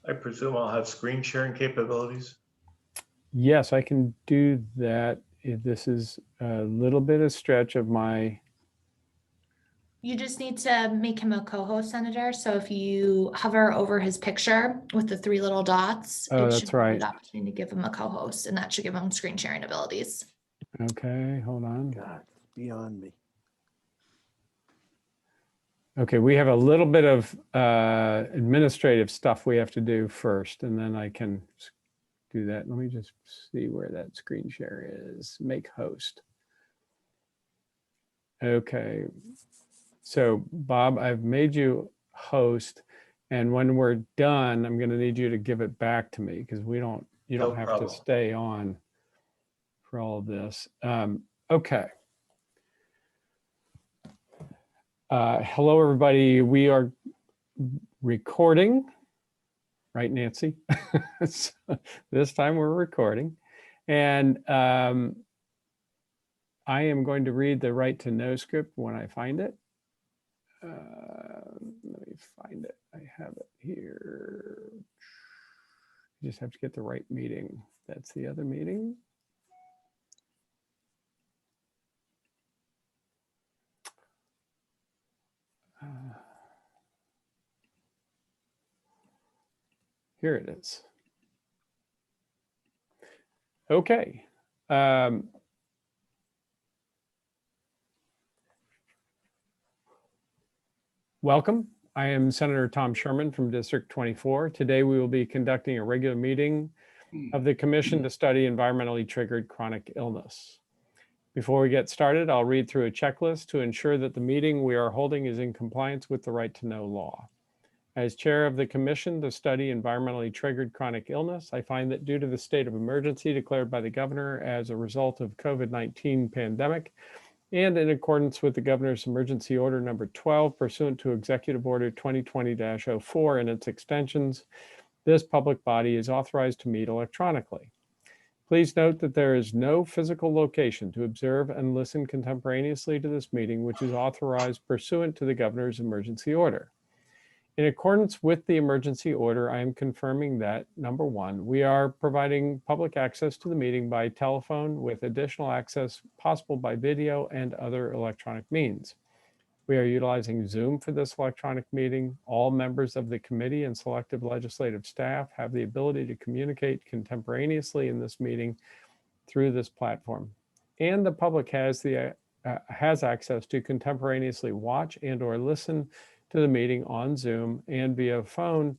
I presume I'll have screen sharing capabilities. Yes, I can do that. This is a little bit of stretch of my. You just need to make him a co-host, Senator. So if you hover over his picture with the 3 little dots, Oh, it that's should give you right. the opportunity to give him a co-host, and that should give him screen sharing abilities. Okay, hold on. God, it's beyond me. Okay, we have a little bit of administrative stuff we have to do first, and then I can do that. Let me just see where that screen share is. Make host. Okay. So Bob, I've made you host, and when we're done, I'm going to need you to give it back to me because you don't No have problem. to stay on for all of this. Okay. Hello, everybody. We are recording, right, Nancy? So this time we're recording, and I am going to read the right to know script when I find it. Let me find it. I have it here. You just have to get the right meeting. That's the other meeting. Here it is. Okay. Welcome. I am Senator Tom Sherman from District 24. Today we will be conducting a regular meeting of the Commission to study environmentally triggered chronic illness. Before we get started, I'll read through a checklist to ensure that the meeting we are holding is in compliance with the right to know law. As chair of the Commission to study environmentally triggered chronic illness, I find that due to the state of emergency declared by the governor as a result of COVID-19 pandemic, and in accordance with the governor's emergency order number 12 pursuant to Executive Order 2020-04 and its extensions, this public body is authorized to meet electronically. Please note that there is no physical location to observe and listen contemporaneously to this meeting, which is authorized pursuant to the governor's emergency order. In accordance with the emergency order, I am confirming that, number 1, we are providing public access to the meeting by telephone with additional access possible by video and other electronic means. We are utilizing Zoom for this electronic meeting. All members of the committee and selective legislative staff have the ability to communicate contemporaneously in this meeting through this platform. And the public has access to contemporaneously watch and or listen to the meeting on Zoom and via phone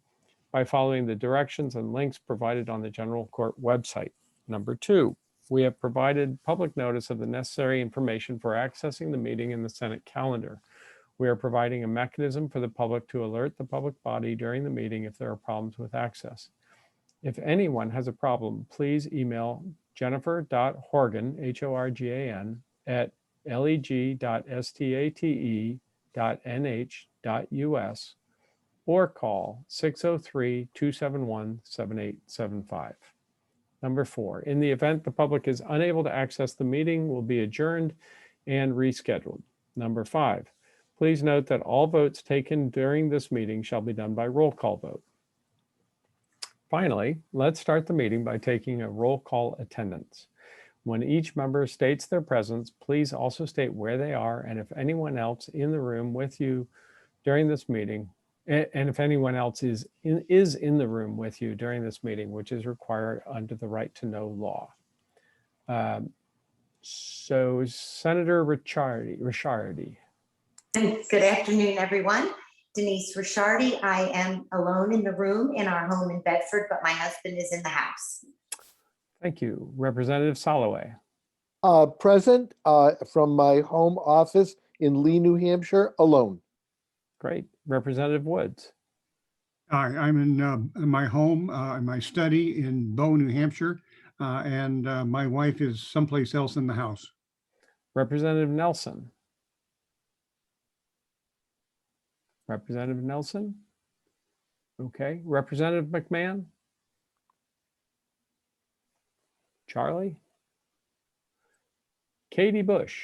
by following the directions and links provided on the General Court website. Number 2, we have provided public notice of the necessary information for accessing the meeting in the Senate calendar. We are providing a mechanism for the public to alert the public body during the meeting if there are problems with access. If anyone has a problem, please email jennifer.horgan, H-O-R-G-A-N, at leg.state.nh.us or call 603-271-7875. Number 4, in the event the public is unable to access the meeting, will be adjourned and rescheduled. Number 5, please note that all votes taken during this meeting shall be done by roll call vote. Finally, let's start the meeting by taking a roll call attendance. When each member states their presence, please also state where they are and if anyone else in the room with you during this meeting, and if anyone else is in the room with you during this meeting, which is required under the right to know law. So Senator Ricciardi. Good afternoon, everyone. Denise Ricciardi. I am alone in the room in our home in Bedford, but my husband is in the house. Thank you. Representative Soloway. Present from my home office in Lee, New Hampshire, alone. Great. Representative Woods. Hi, I'm in my home, in my study in Bow, New Hampshire, and my wife is someplace else in the house. Representative Nelson. Representative Nelson. Okay. Representative McMahon. Charlie. Katie Bush.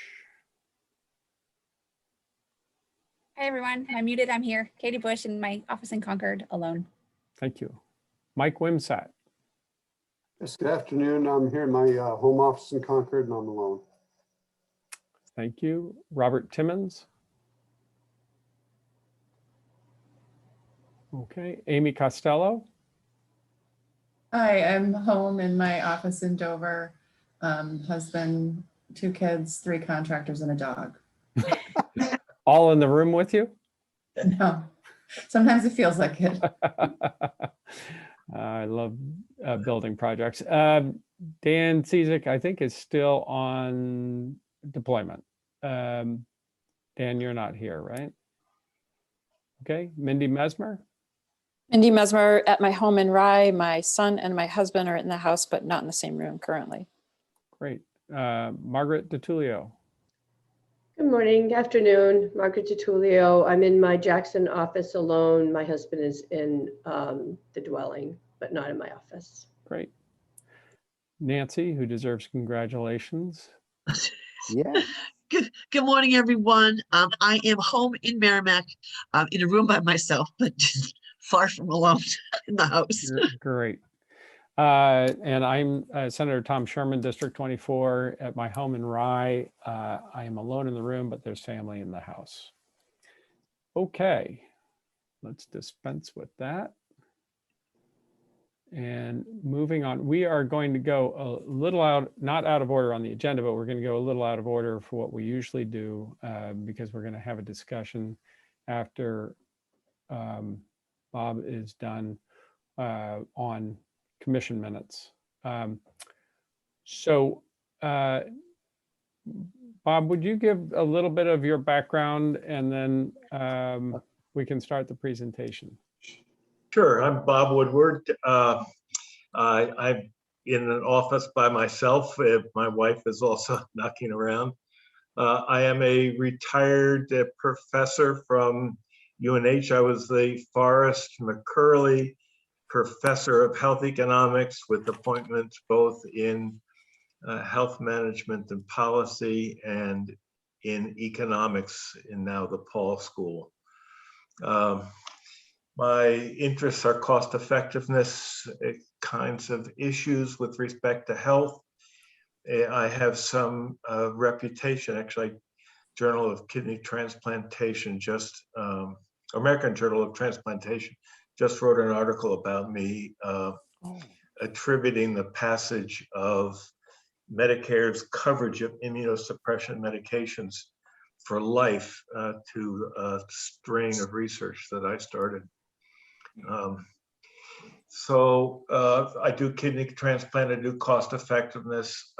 Hi, everyone. I'm muted. I'm here. Katie Bush in my office in Concord, alone. Thank you. Mike Wimsat. Yes, good afternoon. I'm here in my home office in Concord and I'm alone. Thank you. Robert Timmons. Okay, Amy Costello. Hi, I'm home in my office in Dover. Husband, 2 kids, 3 contractors, and a dog. All in the room with you? No, sometimes it feels like it. I love building projects. Dan Cizik, I think, is still on deployment. Dan, you're not here, right? Okay, Mindy Mesmer. Mindy Mesmer at my home in Rye. My son and my husband are in the house, but not in the same room currently. Great. Margaret DiTullio. Good morning, afternoon, Margaret DiTullio. I'm in my Jackson office alone. My husband is in the dwelling, but not in my office. Great. Nancy, who deserves congratulations. Yeah. Good morning, everyone. I am home in Merrimack, in a room by myself, but far from alone in the house. Great. And I'm Senator Tom Sherman, District 24 at my home in Rye. I am alone in the room, but there's family in the house. Okay, let's dispense with that. And moving on, we are going to go a little not out of order on the agenda, but we're going to go a little out of order for what we usually do because we're going to have a discussion after Bob is done on commission minutes. So Bob, would you give a little bit of your background and then we can start the presentation? Sure, I'm Bob Woodward. I'm in an office by myself. My wife is also knocking around. I am a retired professor from UNH. I was the Forrest McCurley Professor of Health Economics with appointments both in health management and policy and in economics in now the Paul School. My interests are cost effectiveness kinds of issues with respect to health. I have some reputation, actually, Journal of Kidney Transplantation, American Journal of Transplantation, just wrote an article about me attributing the passage of Medicare's coverage of immunosuppression medications for life to a strain of research that I started. So I do kidney transplant, I do cost effectiveness,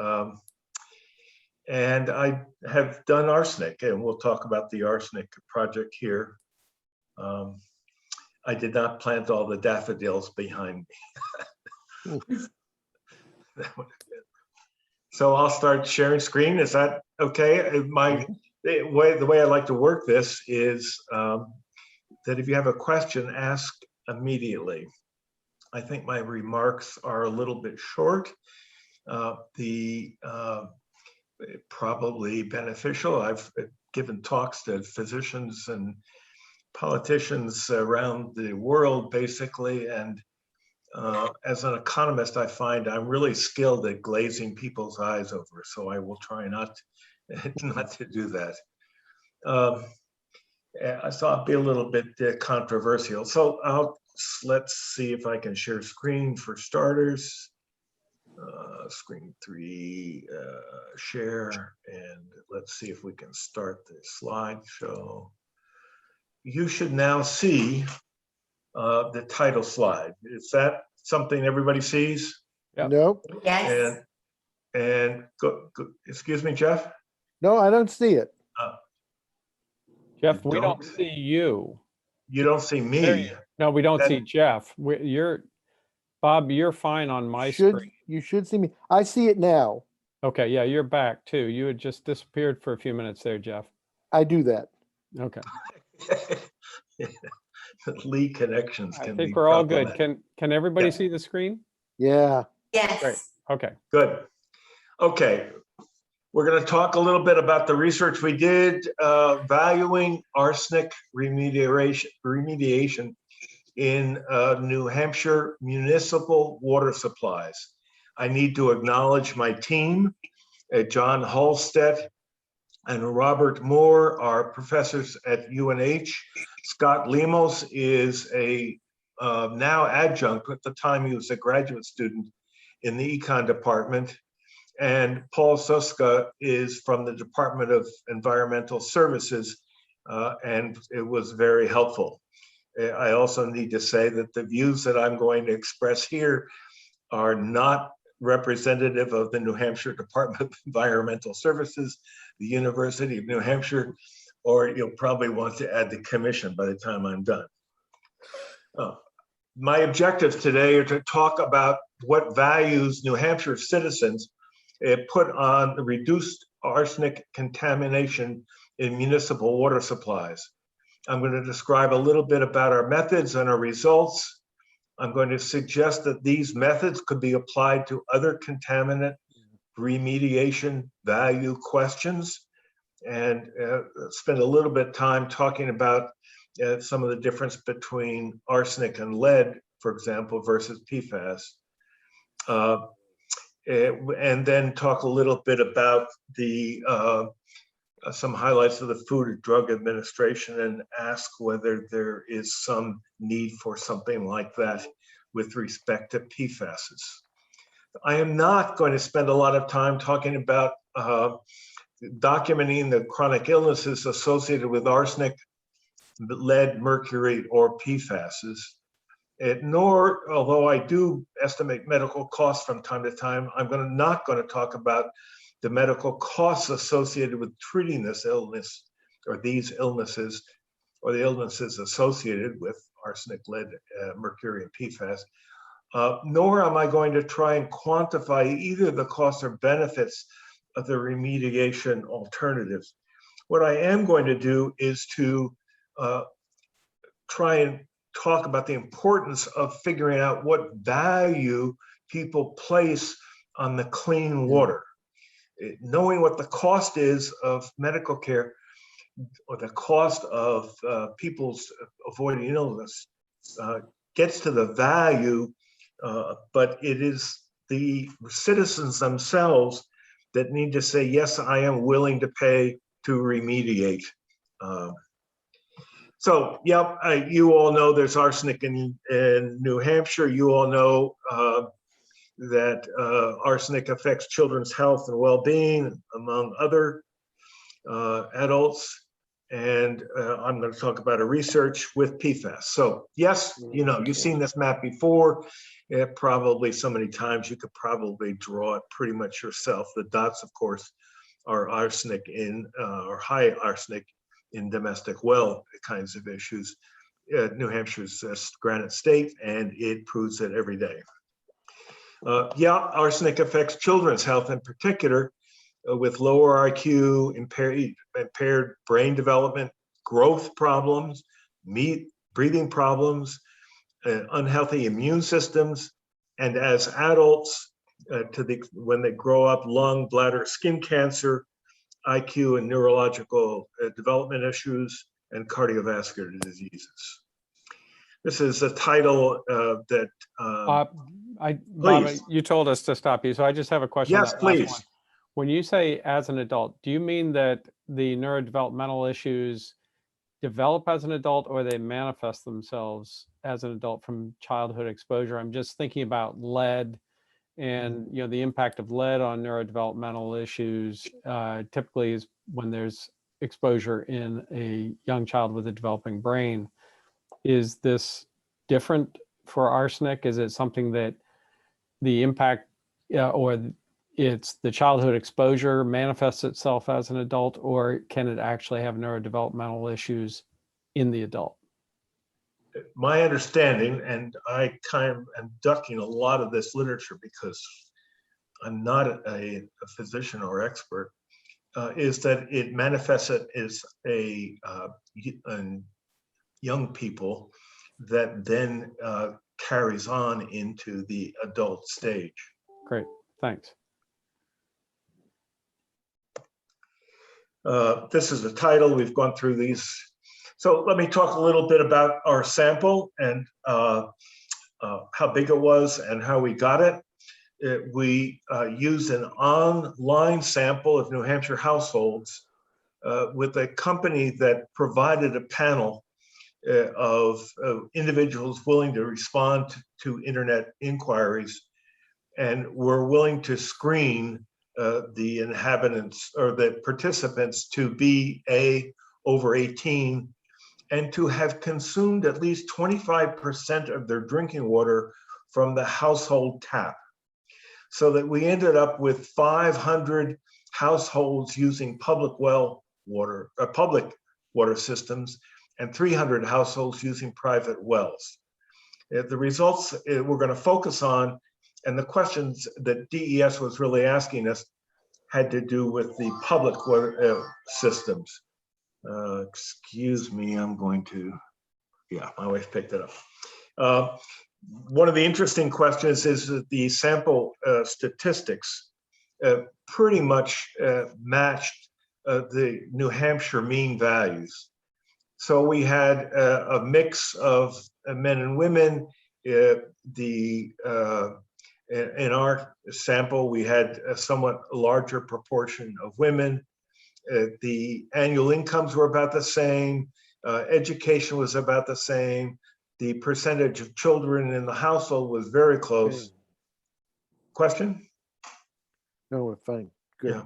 and I have done arsenic, and we'll talk about the arsenic project here. I did not plant all the daffodils behind me. So I'll start sharing screen. Is that okay? The way I like to work this is that if you have a question, ask immediately. I think my remarks are a little bit short. Probably beneficial. I've given talks to physicians and politicians around the world, basically, and as an economist, I find I'm really skilled at glazing people's eyes over, so I will try not to do that. So I'll be a little bit controversial. So let's see if I can share screen for starters. Screen 3, share, and let's see if we can start the slideshow. You should now see the title slide. Is that something everybody sees? Yep. Nope. Yes. And excuse me, Jeff? No, I don't see it. Jeff, You we don't don't? see you. You don't see me. No, we don't That- see Jeff. Bob, you're fine on my screen. You should see me. I see it now. Okay, yeah, you're back too. You had just disappeared for a few minutes there, Jeff. I do that. Okay. Lee connections I can be think we're all good. problematic. Can everybody Yeah. see the screen? Yeah. Great. Yes. Okay. Good. Okay. We're going to talk a little bit about the research we did valuing arsenic remediation in New Hampshire municipal water supplies. I need to acknowledge my team, John Halstead and Robert Moore are professors at UNH. Scott Lemos is a now adjunct. At the time he was a graduate student in the econ department. And Paul Suska is from the Department of Environmental Services, and it was very helpful. I also need to say that the views that I'm going to express here are not representative of the New Hampshire Department of Environmental Services, the University of New Hampshire, or you'll probably want to add the commission by the time I'm done. My objectives today are to talk about what values New Hampshire citizens put on the reduced arsenic contamination in municipal water supplies. I'm going to describe a little bit about our methods and our results. I'm going to suggest that these methods could be applied to other contaminant remediation value questions, and spend a little bit of time talking about some of the difference between arsenic and lead, for example, versus PFAS. And then talk a little bit about the some highlights of the Food and Drug Administration and ask whether there is some need for something like that with respect to PFASs. I am not going to spend a lot of time talking about documenting the chronic illnesses associated with arsenic, lead, mercury, or PFASs. Nor, although I do estimate medical costs from time to time, I'm not going to talk about the medical costs associated with treating this illness or these illnesses or the illnesses associated with arsenic, lead, mercury, and PFAS. Nor am I going to try and quantify either the costs or benefits of the remediation alternatives. What I am going to do is to try and talk about the importance of figuring out what value people place on the clean water. Knowing what the cost is of medical care or the cost of people's avoiding illness gets to the value, but it is the citizens themselves that need to say, yes, I am willing to pay to remediate. So, yep, you all know there's arsenic in New Hampshire. You all know that arsenic affects children's health and well-being, among other adults. And I'm going to talk about a research with PFAS. So, yes, you know, you've seen this map before. Probably so many times you could probably draw it pretty much yourself. The dots, of course, are arsenic in or high arsenic in domestic well kinds of issues. New Hampshire's a granite state, and it proves it every day. Yeah, arsenic affects children's health in particular, with lower IQ, impaired brain development, growth problems, breathing problems, unhealthy immune systems, and as adults, when they grow up, lung, bladder, skin cancer, IQ and neurological development issues, and cardiovascular diseases. This is a title that. Bob, you told us to stop you, so I just have a question. Yes, please. One. When you say as an adult, do you mean that the neurodevelopmental issues develop as an adult, or they manifest themselves as an adult from childhood exposure? I'm just thinking about lead and the impact of lead on neurodevelopmental issues typically is when there's exposure in a young child with a developing brain. Is this different for arsenic? Is it something that the impact or it's the childhood exposure manifests itself as an adult, or can it actually have neurodevelopmental issues in the adult? My understanding, and I kind of am ducking a lot of this literature because I'm not a physician or expert, is that it manifests it as young people that then carries on into the adult stage. Great, thanks. This is the title. We've gone through these So let me talk a little bit about our sample and how big it was and how we got it. We used an online sample of New Hampshire households with a company that provided a panel of individuals willing to respond to internet inquiries and were willing to screen the inhabitants or the participants to be over 18 and to have consumed at least 25% of their drinking water from the household tap. So that we ended up with 500 households using public water systems and 300 households using private wells. The results we're going to focus on and the questions that DES was really asking us had to do with the public water systems. Excuse me, I'm going to, yeah, my wife picked it up. One of the interesting questions is that the sample statistics pretty much matched the New Hampshire mean values. So we had a mix of men and women. In our sample, we had a somewhat larger proportion of women. The annual incomes were about the same. Education was about the same. The percentage of children in the household was very close. Okay. Question? No, we're fine. Good.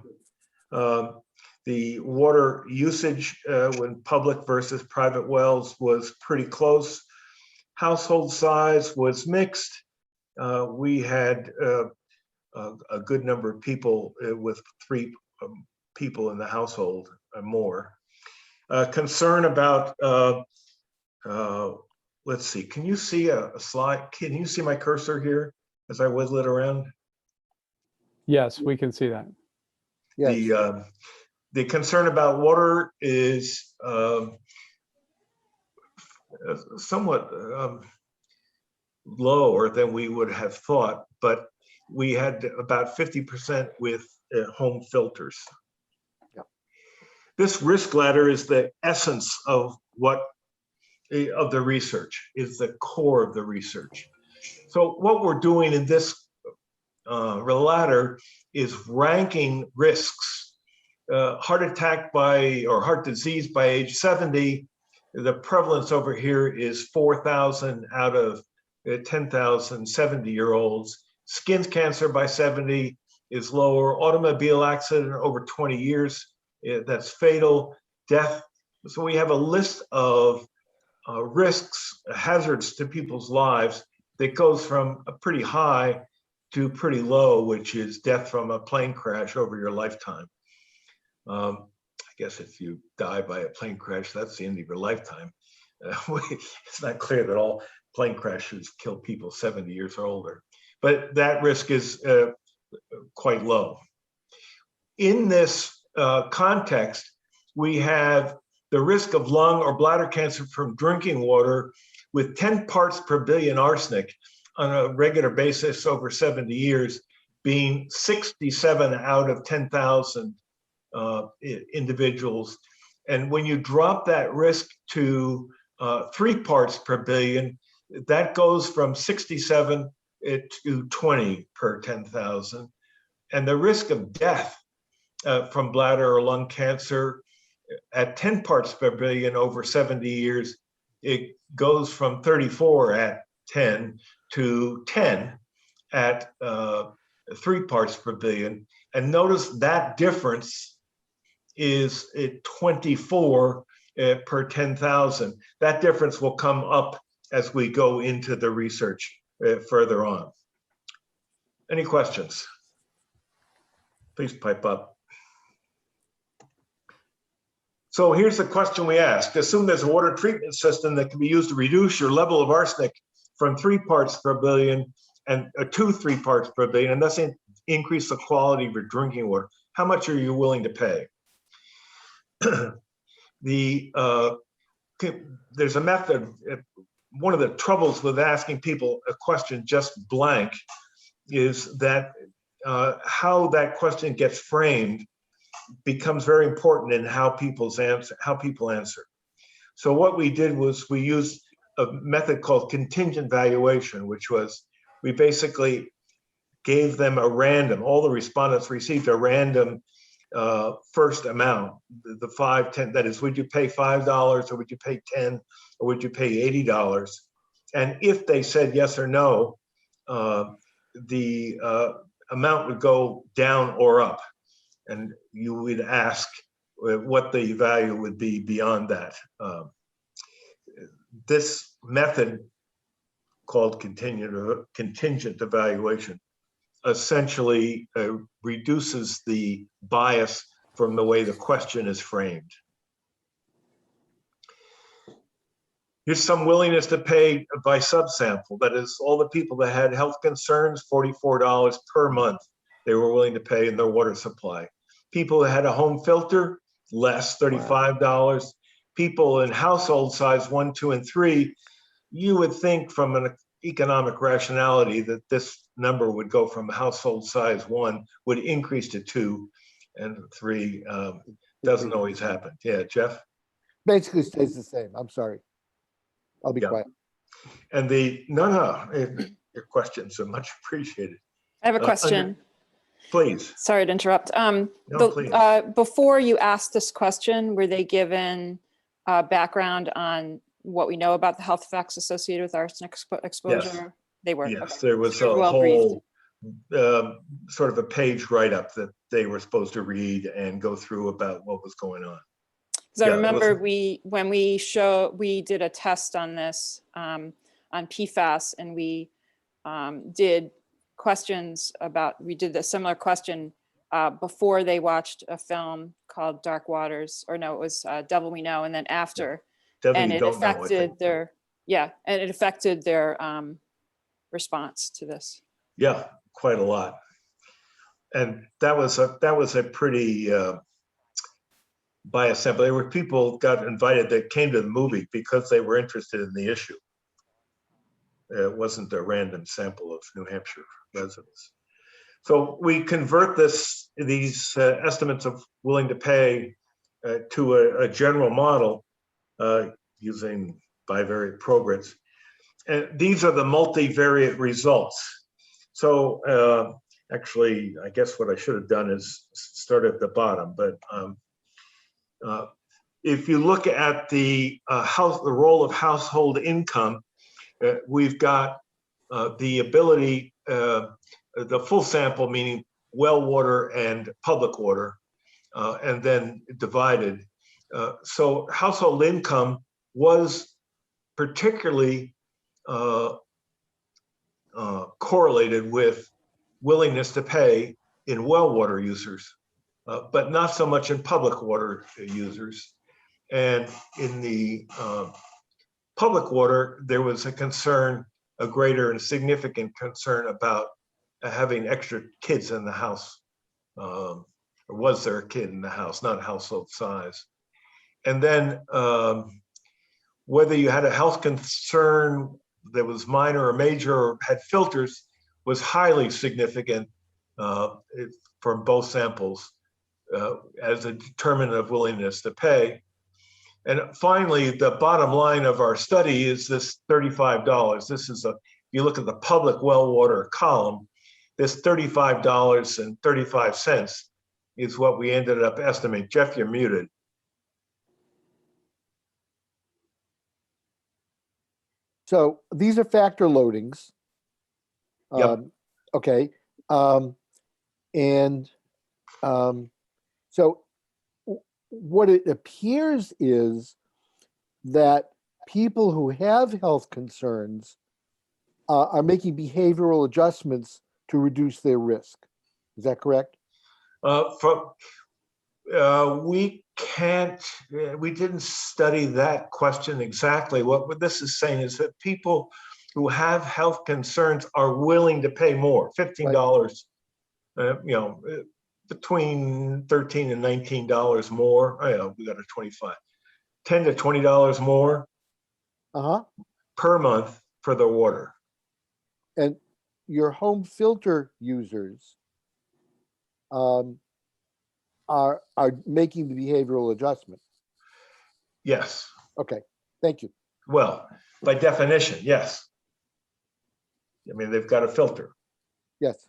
Yeah. The water usage when public versus private wells was pretty close. Household size was mixed. We had a good number of people with 3 people in the household or more. Concern about, let's see, can you see a slide? Can you see my cursor here as I wiggle it around? Yes, we can see that. Yes. The concern about water is somewhat lower than we would have thought, but we had about 50% with home filters. Yeah. This risk ladder is the essence of the research, is the core of the research. So what we're doing in this ladder is ranking risks. Heart attack or heart disease by age 70, the prevalence over here is 4,000 out of 10,000 70-year-olds. Skin cancer by 70 is lower. Automobile accident over 20 years, that's fatal. Death. So we have a list of risks, hazards to people's lives that goes from a pretty high to pretty low, which is death from a plane crash over your lifetime. I guess if you die by a plane crash, that's the end of your lifetime. It's not clear that all plane crashes kill people 70 years or older, but that risk is quite low. In this context, we have the risk of lung or bladder cancer from drinking water with 10 parts per billion arsenic on a regular basis over 70 years being 67 out of 10,000 individuals. And when you drop that risk to 3 parts per billion, that goes from 67 to 20 per 10,000. And the risk of death from bladder or lung cancer at 10 parts per billion over 70 years, it goes from 34 at 10 to 10 at 3 parts per billion. And notice that difference is 24 per 10,000. That difference will come up as we go into the research further on. Any questions? Please pipe up. So here's the question we asked. Assume there's a water treatment system that can be used to reduce your level of arsenic from 3 parts per billion and to 3 parts per billion, and thus increase the quality of your drinking water. How much are you willing to pay? There's a method. One of the troubles with asking people a question just blank is that how that question gets framed becomes very important in how people answer. So what we did was we used a method called contingent valuation, which was we basically gave them a random, all the respondents received a random first amount, the 5, 10, that is, would you pay $5 or would you pay 10 or would you pay $80? And if they said yes or no, the amount would go down or up. And you would ask what the value would be beyond that. This method called contingent evaluation essentially reduces the bias from the way the question is framed. Here's some willingness to pay by subsample. That is, all the people that had health concerns, $44 per month, they were willing to pay in their water supply. People that had a home filter, less, $35. People in household size 1, 2, and 3, you would think from an economic rationality that this number would go from household size 1 would increase to 2 and 3. Doesn't always happen. Yeah, Jeff? Basically stays the same. I'm sorry. I'll be quiet. And your questions are much appreciated. I have a question. Please. Sorry to interrupt. Please. Before you asked this question, were they given background on what we know about the health effects associated with arsenic exposure? Yes. They were. Yes, Okay. there was a whole sort of a page write-up that they were supposed to read and go through about what was going on. Because I remember when we did a test on this on PFAS, and we did questions about, we did a similar question before they watched a film called Dark Waters, or no, it was Devil We Know, and then after, and it affected their, and it affected their response to this. Yeah, quite a lot. And that was a pretty biased sample. There were people got invited that came to the movie because they were interested in the issue. It wasn't a random sample of New Hampshire residents. So we convert these estimates of willing to pay to a general model using bivariate progrits. And these are the multivariate results. So actually, I guess what I should have done is start at the bottom. But if you look at the role of household income, we've got the ability, the full sample, meaning well water and public water, and then divided. So household income was particularly correlated with willingness to pay in well water users, but not so much in public water users. And in the public water, there was a greater and significant concern about having extra kids in the house. Or was there a kid in the house, not household size. And then whether you had a health concern that was minor or major or had filters was highly significant from both samples as a determinant of willingness to pay. And finally, the bottom line of our study is this $35. This is if you look at the public well water column, this $35.35 is what we ended up estimating. Jeff, you're muted. So these are factor loadings. Yep. Okay. So what it appears is that people who have health concerns are making behavioral adjustments to reduce their risk. Is that correct? We didn't study that question exactly. What this is saying is that people who have health concerns are willing to pay more, $15, between $13 and $19 more. We got a 25, $10 to $20 more per month for the water. And your home filter users are making the behavioral adjustment. Yes. Okay, thank you. Well, by definition, yes. I mean, they've got a filter. Yes.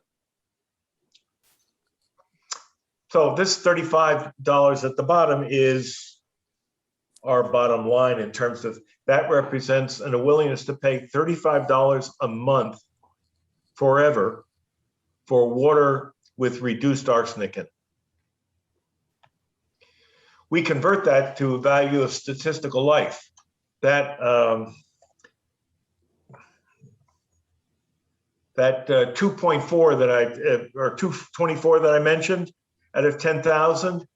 So this $35 at the bottom is our bottom line in terms of that represents a willingness to pay $35 a month forever for water with reduced arsenic in it. We convert that to a value of statistical life. That 2.4 that or 224 that I mentioned out of 10,000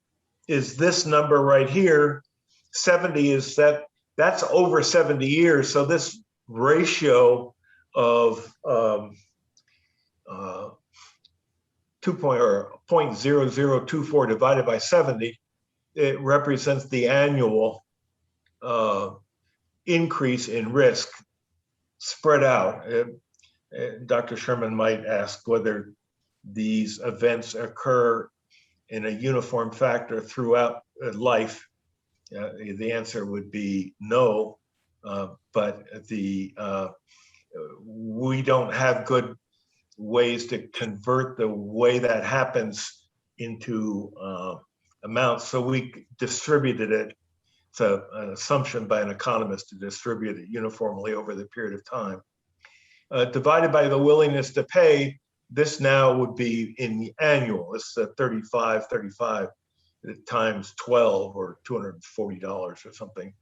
is this number right here. 70 is that's over 70 years. So this ratio of 0.0024 divided by 70, it represents the annual increase in risk spread out. Dr. Sherman might ask whether these events occur in a uniform factor throughout life. The answer would be no, but we don't have good ways to convert the way that happens into amounts. So we distributed it. It's an assumption by an economist to distribute it uniformly over the period of time. Divided by the willingness to pay, this now would be in the annual. It's 35 times 12 or $240 or something.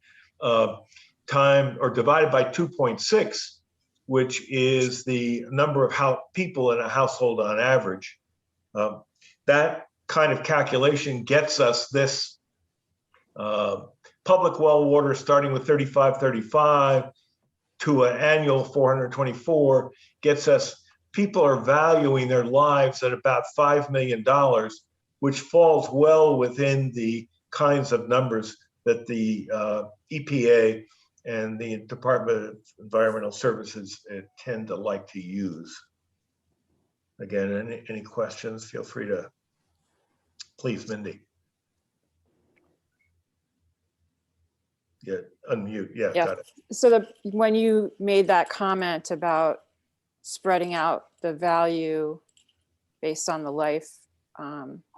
Time or divided by 2.6, which is the number of people in a household on average. That kind of calculation gets us this public well water starting with 35 to an annual 424 gets us, people are valuing their lives at about $5 million, which falls well within the kinds of numbers that the EPA and the Department of Environmental Services tend to like to use. Again, any questions, feel free to, please, Mindy. Yeah, unmute, yeah, Yeah. got it. So when you made that comment about spreading out the value based on the life,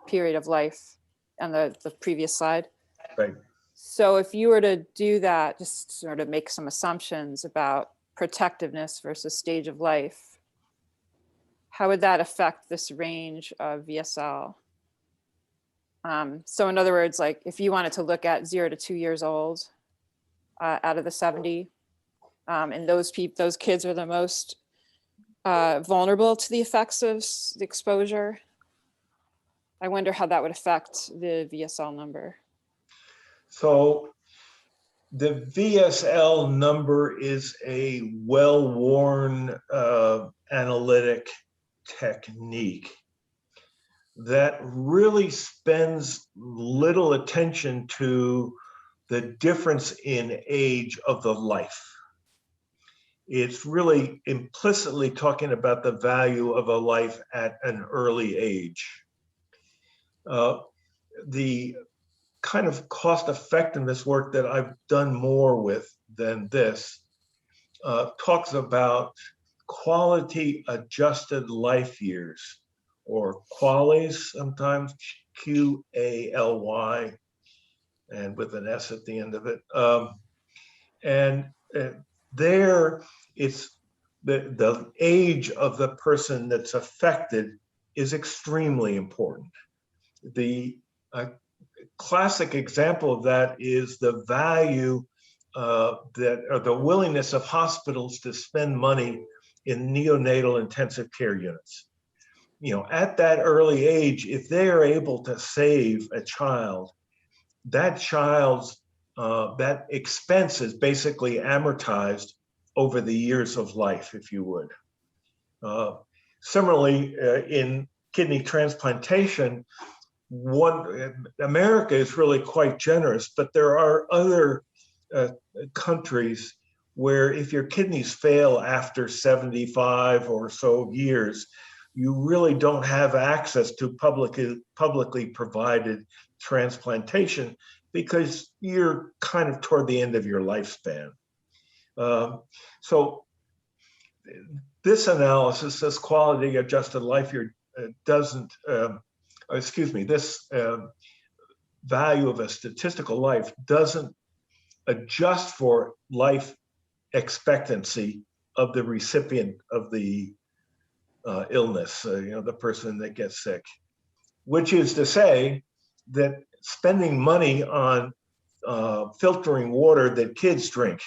period of life on the previous slide. Right. So if you were to do that, just sort of make some assumptions about protectiveness versus stage of life, how would that affect this range of VSL? So in other words, like if you wanted to look at 0 to 2 years old out of the 70, and those kids are the most vulnerable to the effects of the exposure, I wonder how that would affect the VSL number. So the VSL number is a well-worn analytic technique that really spends little attention to the difference in age of the life. It's really implicitly talking about the value of a life at an early age. The kind of cost effectiveness work that I've done more with than this talks about quality adjusted life years, or QALYs sometimes, QALY, and with an S at the end of it. There it's the age of the person that's affected is extremely important. The classic example of that is the value or the willingness of hospitals to spend money in neonatal intensive care units. You know, at that early age, if they are able to save a child, that child's that expense is basically amortized over the years of life, if you would. Similarly, in kidney transplantation, America is really quite generous, but there are other countries where if your kidneys fail after 75 or so years, you really don't have access to publicly provided transplantation because you're kind of toward the end of your lifespan. So this analysis, this quality adjusted life year doesn't, this value of a statistical life doesn't adjust for life expectancy of the recipient of the illness, the person that gets sick, which is to say that spending money on filtering water that kids drink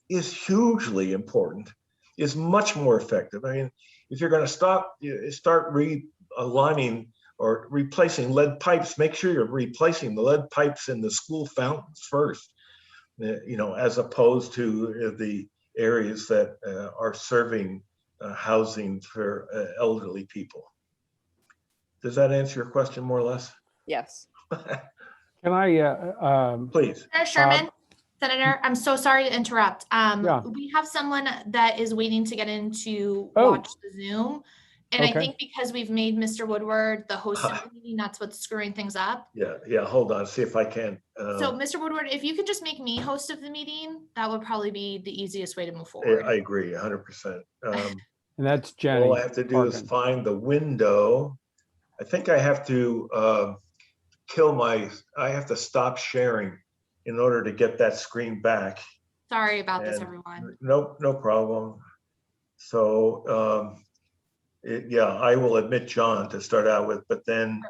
is hugely important, is much more effective. I mean, if you're going to start realigning or replacing lead pipes, make sure you're replacing the lead pipes in the school fountains first, as opposed to the areas that are serving housing for elderly people. Does that answer your question more or less? Yes. Can I, Please. Senator Sherman, Senator, I'm so sorry to interrupt. Yeah. We have someone that is waiting to get in to Oh. watch the Zoom. And I Okay. think because we've made Mr. Woodward the host of the meeting, that's what's screwing things up. Yeah, hold on, see if I can. So Mr. Woodward, if you could just make me host of the meeting, that would probably be the easiest way to move forward. I agree 100%. and that's Jenny. All I have to do is Morgan. find the window. I think I have to I have to stop sharing in order to get that screen back. Sorry about this, And everyone. No problem. So, I will admit John to start out with, but then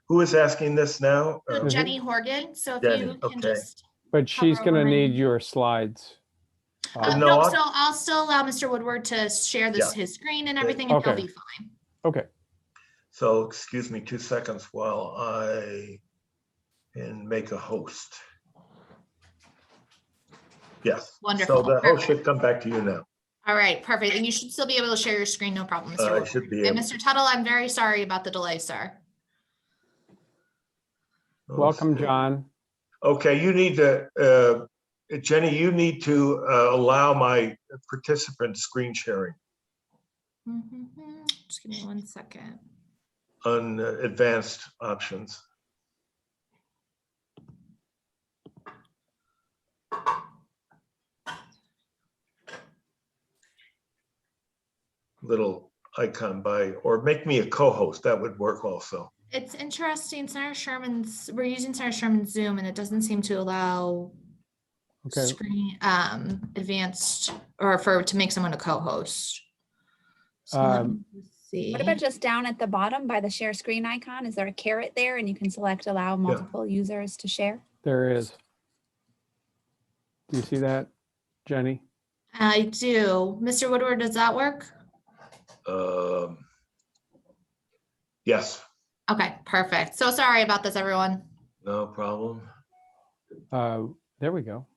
who is asking this now? So Jenny Horgan, so if Jenny, you can okay. just. But she's hover going to over need my- your slides. No, so I'll still allow Mr. Woodward to share this, his screen and everything, and he'll Okay. be fine. Okay. So excuse me 2 seconds while I can make a host. Yes. Wonderful. So the host Perfect. should come back to you now. All right, perfect. And you should still be able to share your screen, no problem, Mr. I Woodward. should be And able. Mr. Tuttle, I'm very sorry about the delay, sir. Welcome, John. Okay, you need to, Jenny, you need to allow my participant screen sharing Just give me 1 second. on advanced options. Little icon or make me a co-host, that would work also. It's interesting, we're using Senator Sherman's Zoom and it doesn't seem to allow Okay. screen advanced or to make someone a co-host. So let me see. What about just down at the bottom by the share screen icon? Is there a caret there and you can select allow multiple users to share? There is. Do you see that, Jenny? I do. Mr. Woodward, does that work? Yes. Okay, perfect. So sorry about this, everyone. No problem. There we go.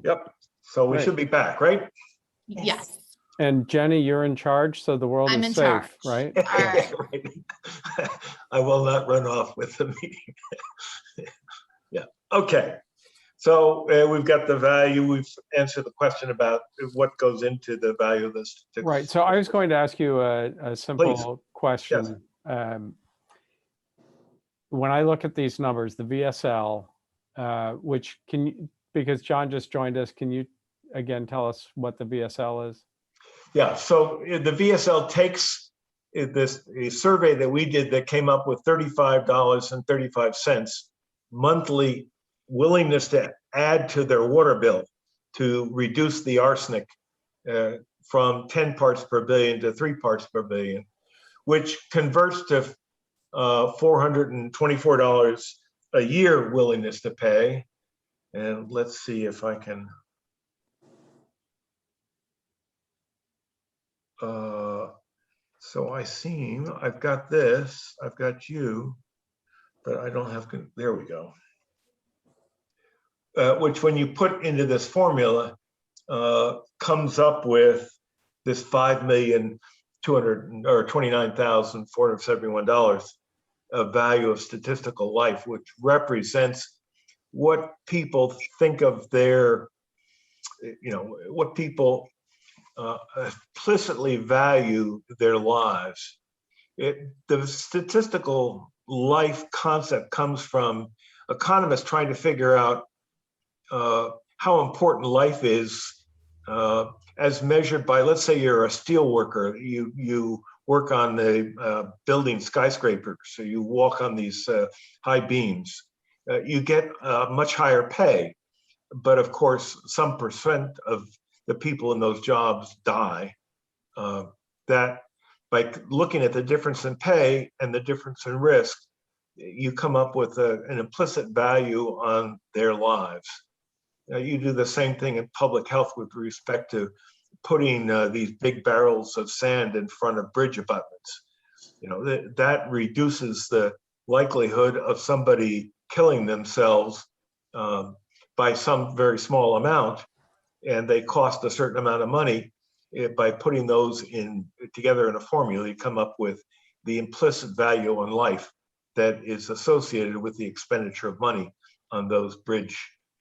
Yep. So we Great. should be back, right? Yes. And Jenny, you're in charge, so the world I'm is in safe, charge. right? All right. I will not run off with the meeting. Yeah. Okay. So we've got the value. We've answered the question about what goes into the value of this. Right. So I was going to ask you a simple question. When I look at these numbers, the VSL, which because John just joined us, can you again tell us what the VSL is? Yeah. So the VSL takes a survey that we did that came up with $35.35 monthly willingness to add to their water bill to reduce the arsenic from 10 parts per billion to 3 parts per billion, which converts to $424 a year willingness to pay. And let's see if I can. So I've got this, I've got you, but I don't have, there we go. Which when you put into this formula, comes up with this $5,229,471 value of statistical life, which represents what people think of their, what people implicitly value their lives. The statistical life concept comes from economists trying to figure out how important life is as measured by, let's say you're a steel worker, you work on the building skyscrapers, so you walk on these high beams. You get much higher pay, but of course, some percent of the people in those jobs die. That by looking at the difference in pay and the difference in risk, you come up with an implicit value on their lives. You do the same thing in public health with respect to putting these big barrels of sand in front of bridge abutments. You know, that reduces the likelihood of somebody killing themselves by some very small amount, and they cost a certain amount of money. By putting those together in a formula, you come up with the implicit value on life that is associated with the expenditure of money on those bridge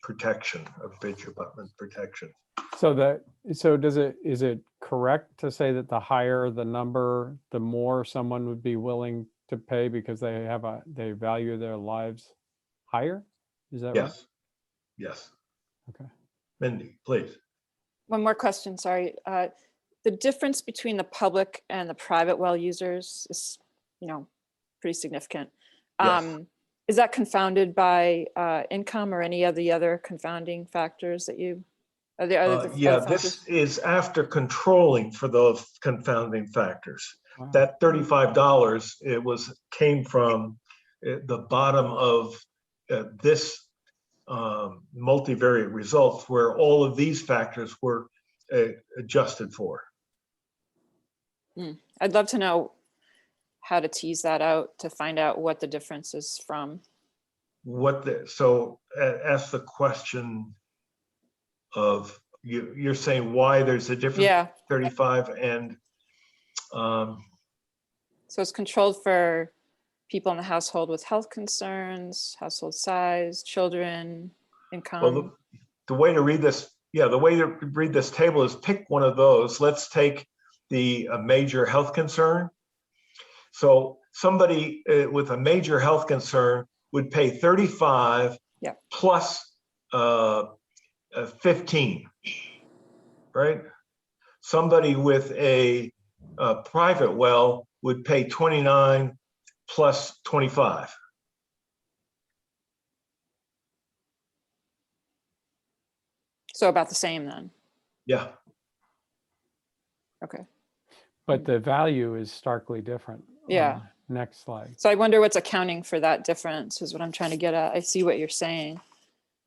abutment protection. So is it correct to say that the higher the number, the more someone would be willing to pay because they value their lives higher? Is that right? Yes. Yes. Okay. Mindy, please. One more question, sorry. The difference between the public and the private well users is, pretty significant. Yes. Is that confounded by income or any of the other confounding factors that Yeah, this is after controlling for those confounding factors. Wow. That $35 came from the bottom of this multivariate results, where all of these factors were adjusted for. I'd love to know how to tease that out to find out what the difference is from. So ask the question of, you're saying why there's a difference. Yeah. 35 and so it's controlled for people in the household with health concerns, household size, children, income. Well, the way to read this, the way to read this table is pick one of those. Let's take the major health concern. So somebody with a major health concern would pay 35 plus 15, right? Somebody with a private well would pay 29 plus 25. So about the same then. Yeah. Okay. But the value is starkly different. Yeah. Next slide. So I wonder what's accounting for that difference is what I'm trying to get at. I see what you're saying,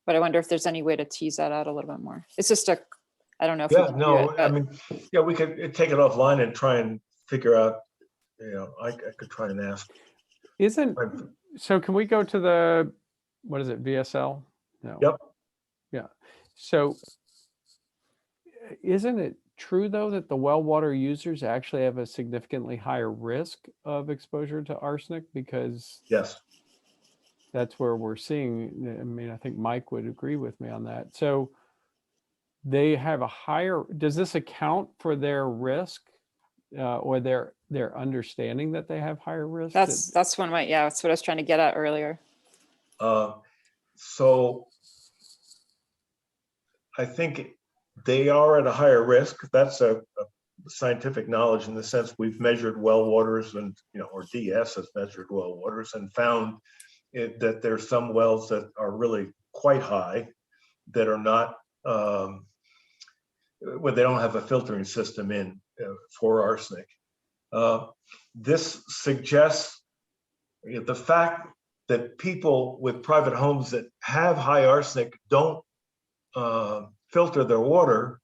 but I wonder if there's any way to tease that out a little bit more. It's just I don't know if we can do it, I mean, we could take it offline and try and figure out, I could try and ask. So can we go to the, what is it, VSL? No. Yep. Yeah. So isn't it true though that the well water users actually have a significantly higher risk of exposure to arsenic? Because yes, that's where we're seeing, I mean, I think Mike would agree with me on that. So they have a higher, does this account for their risk or their understanding that they have higher risk? That's one way. Yeah, that's what I was trying to get at earlier. So I think they are at a higher risk. That's a scientific knowledge in the sense we've measured well waters and, or DS has measured well waters and found that there's some wells that are really quite high that are not, where they don't have a filtering system in for arsenic. This suggests the fact that people with private homes that have high arsenic don't filter their water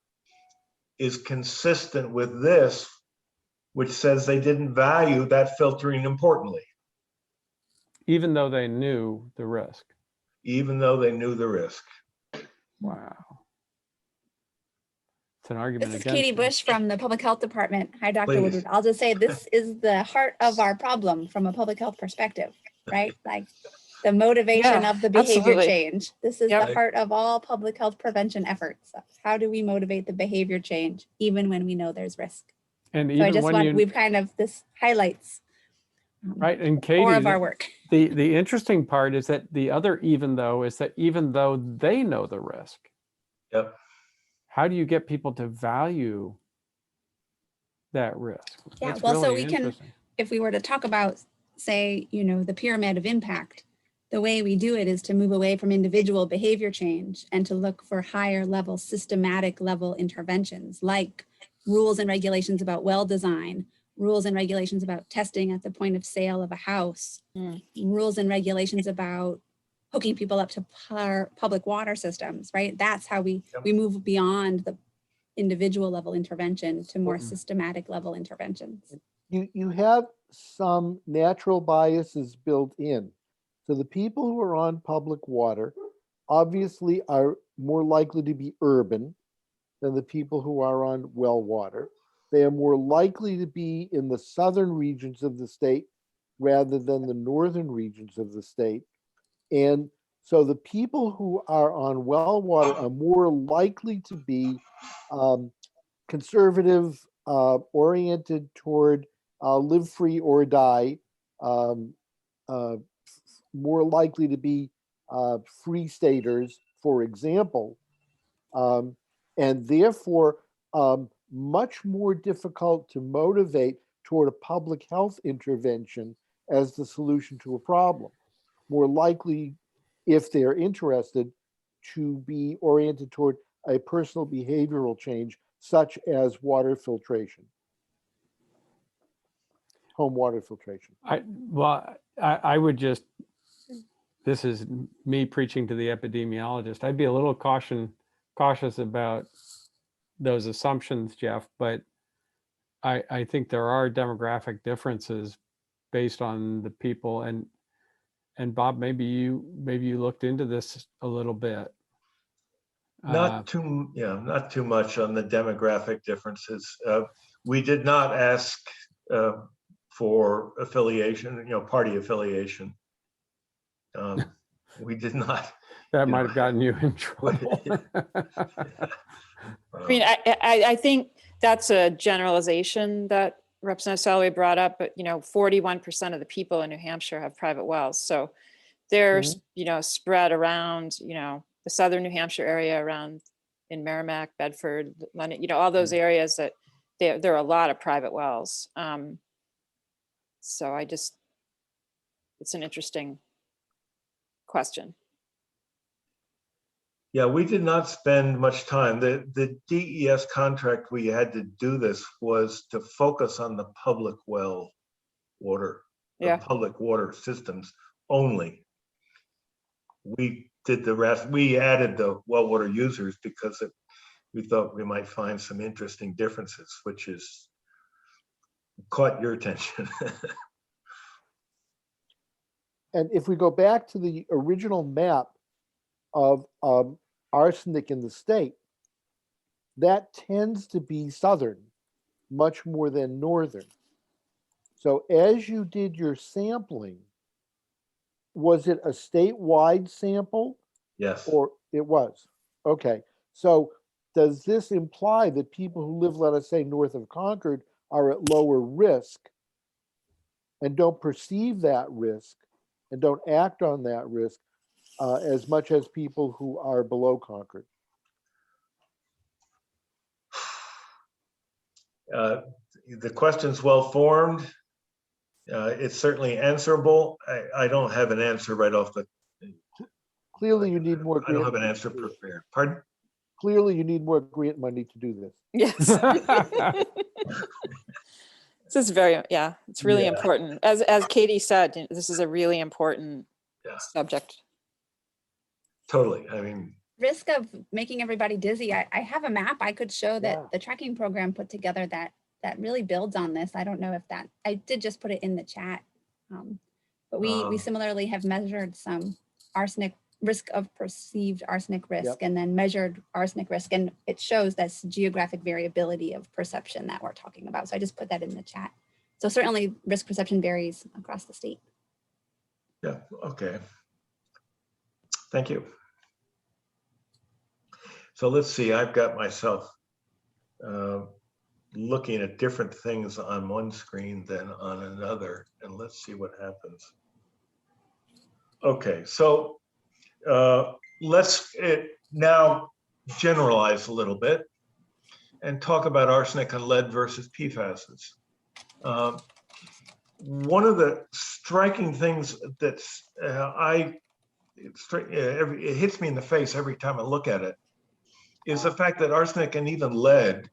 is consistent with this, which says they didn't value that filtering importantly. Even though they knew the risk. Even though they knew the risk. Wow. It's an argument This is against Katie it. Bush from the Public Health Department. Hi, Dr. Please. Woodward. I'll just say this is the heart of our problem from a public health perspective, right? Like the motivation of the behavior absolutely. change. This is Yep. the heart of all public health prevention efforts. How do we motivate the behavior change even when we know there's risk? And So I even just when want, we've kind of, this highlights Right, and core Katie, of our work. the interesting part is that the other even though is that even though they know the risk, Yep. how do you get people to value that risk? Yeah, That's well, so really we can, interesting. if we were to talk about, say, you know, the pyramid of impact, the way we do it is to move away from individual behavior change and to look for higher level, systematic level interventions like rules and regulations about well design, rules and regulations about testing at the point of sale of a house, rules and regulations about hooking people up to public water systems, right? That's how we move beyond the individual level intervention to more systematic level interventions. You have some natural biases built in. So the people who are on public water obviously are more likely to be urban than the people who are on well water. They are more likely to be in the southern regions of the state rather than the northern regions of the state. And so the people who are on well water are more likely to be conservative, oriented toward live free or die, more likely to be free staters, for example, and therefore much more difficult to motivate toward a public health intervention as the solution to a problem. More likely, if they're interested, to be oriented toward a personal behavioral change, such as water filtration, home water filtration. I would just, this is me preaching to the epidemiologist. I'd be a little cautious about those assumptions, Jeff, but I think there are demographic differences based on the people, and Bob, maybe you looked into this a little bit. Not too much on the demographic differences. We did not ask for affiliation, party affiliation. We did not. That might have gotten you in trouble. I mean, I think that's a generalization that Representative Soloway brought up, but 41% of the people in New Hampshire have private wells. So they're, spread around, the southern New Hampshire area, around in Merrimack, Bedford, London, all those areas that there are a lot of private wells. So it's an interesting question. Yeah, we did not spend much time. The DES contract we had to do this was to focus on the public well water, the public water systems only. We did the rest. We added the well water users because we thought we might find some interesting differences, which is caught your attention. And if we go back to the original map of arsenic in the state, that tends to be southern much more than northern. So as you did your sampling, was it a statewide sample? Yes. Or it was? Okay. So does this imply that people who live, let us say, north of Concord are at lower risk and don't perceive that risk and don't act on that risk as much as people who are below Concord? The question's well formed. It's certainly answerable. I don't have an answer right off the. Clearly, you need more. I don't have an answer prepared. Pardon? Clearly, you need more grant money to do this. Yes. This is it's really important. As Katie said, this is a really important subject. Totally. I mean, Risk of making everybody dizzy. I have a map I could show that the tracking program put together that really builds on this. I don't know if I did just put it in the chat, but we similarly have measured some arsenic risk of perceived arsenic risk and then measured arsenic risk, and it shows that's geographic variability of perception that we're talking about. So I just put that in the chat. So certainly risk perception varies across the state. Yeah, okay. Thank you. So let's see, I've got myself looking at different things on one screen than on another, and let's see what happens. Okay, so let's now generalize a little bit and talk about arsenic and lead versus PFASs. One of the striking things that's it hits me in the face every time I look at it is the fact that arsenic and even lead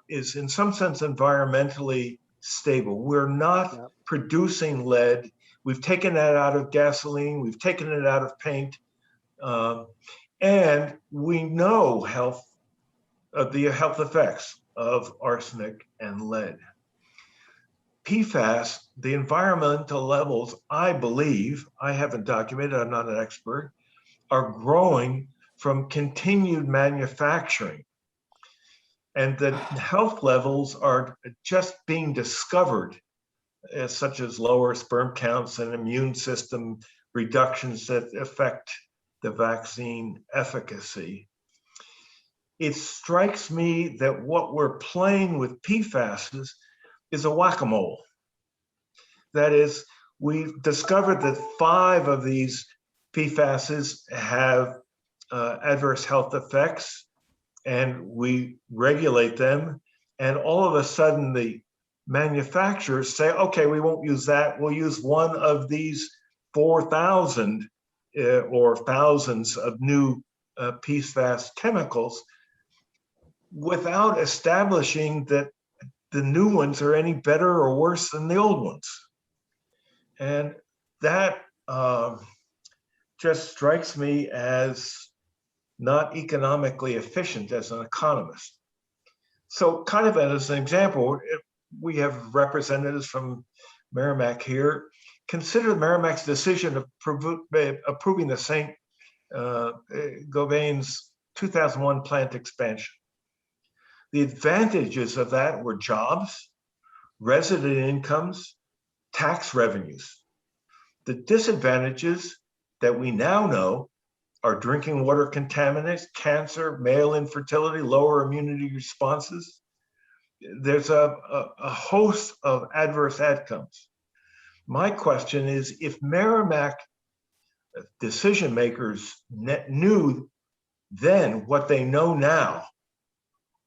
is in some sense environmentally stable. We're not producing lead. We've taken that out of gasoline. We've taken it out of paint. And we know the health effects of arsenic and lead. PFAS, the environmental levels, I believe, I haven't documented, I'm not an expert, are growing from continued manufacturing. And the health levels are just being discovered, such as lower sperm counts and immune system reductions that affect the vaccine efficacy. It strikes me that what we're playing with PFASs is a whack-a-mole. That is, we've discovered that 5 of these PFASs have adverse health effects, and we regulate them, and all of a sudden the manufacturers say, okay, we won't use that, we'll use one of these 4,000 or thousands of new PFAS chemicals without establishing that the new ones are any better or worse than the old ones. And that just strikes me as not economically efficient as an economist. So kind of as an example, we have representatives from Merrimack here. Consider Merrimack's decision of approving the St. Gobain's 2001 plant expansion. The advantages of that were jobs, resident incomes, tax revenues. The disadvantages that we now know are drinking water contaminants, cancer, male infertility, lower immunity responses. There's a host of adverse outcomes. My question is, if Merrimack decision makers knew then what they know now,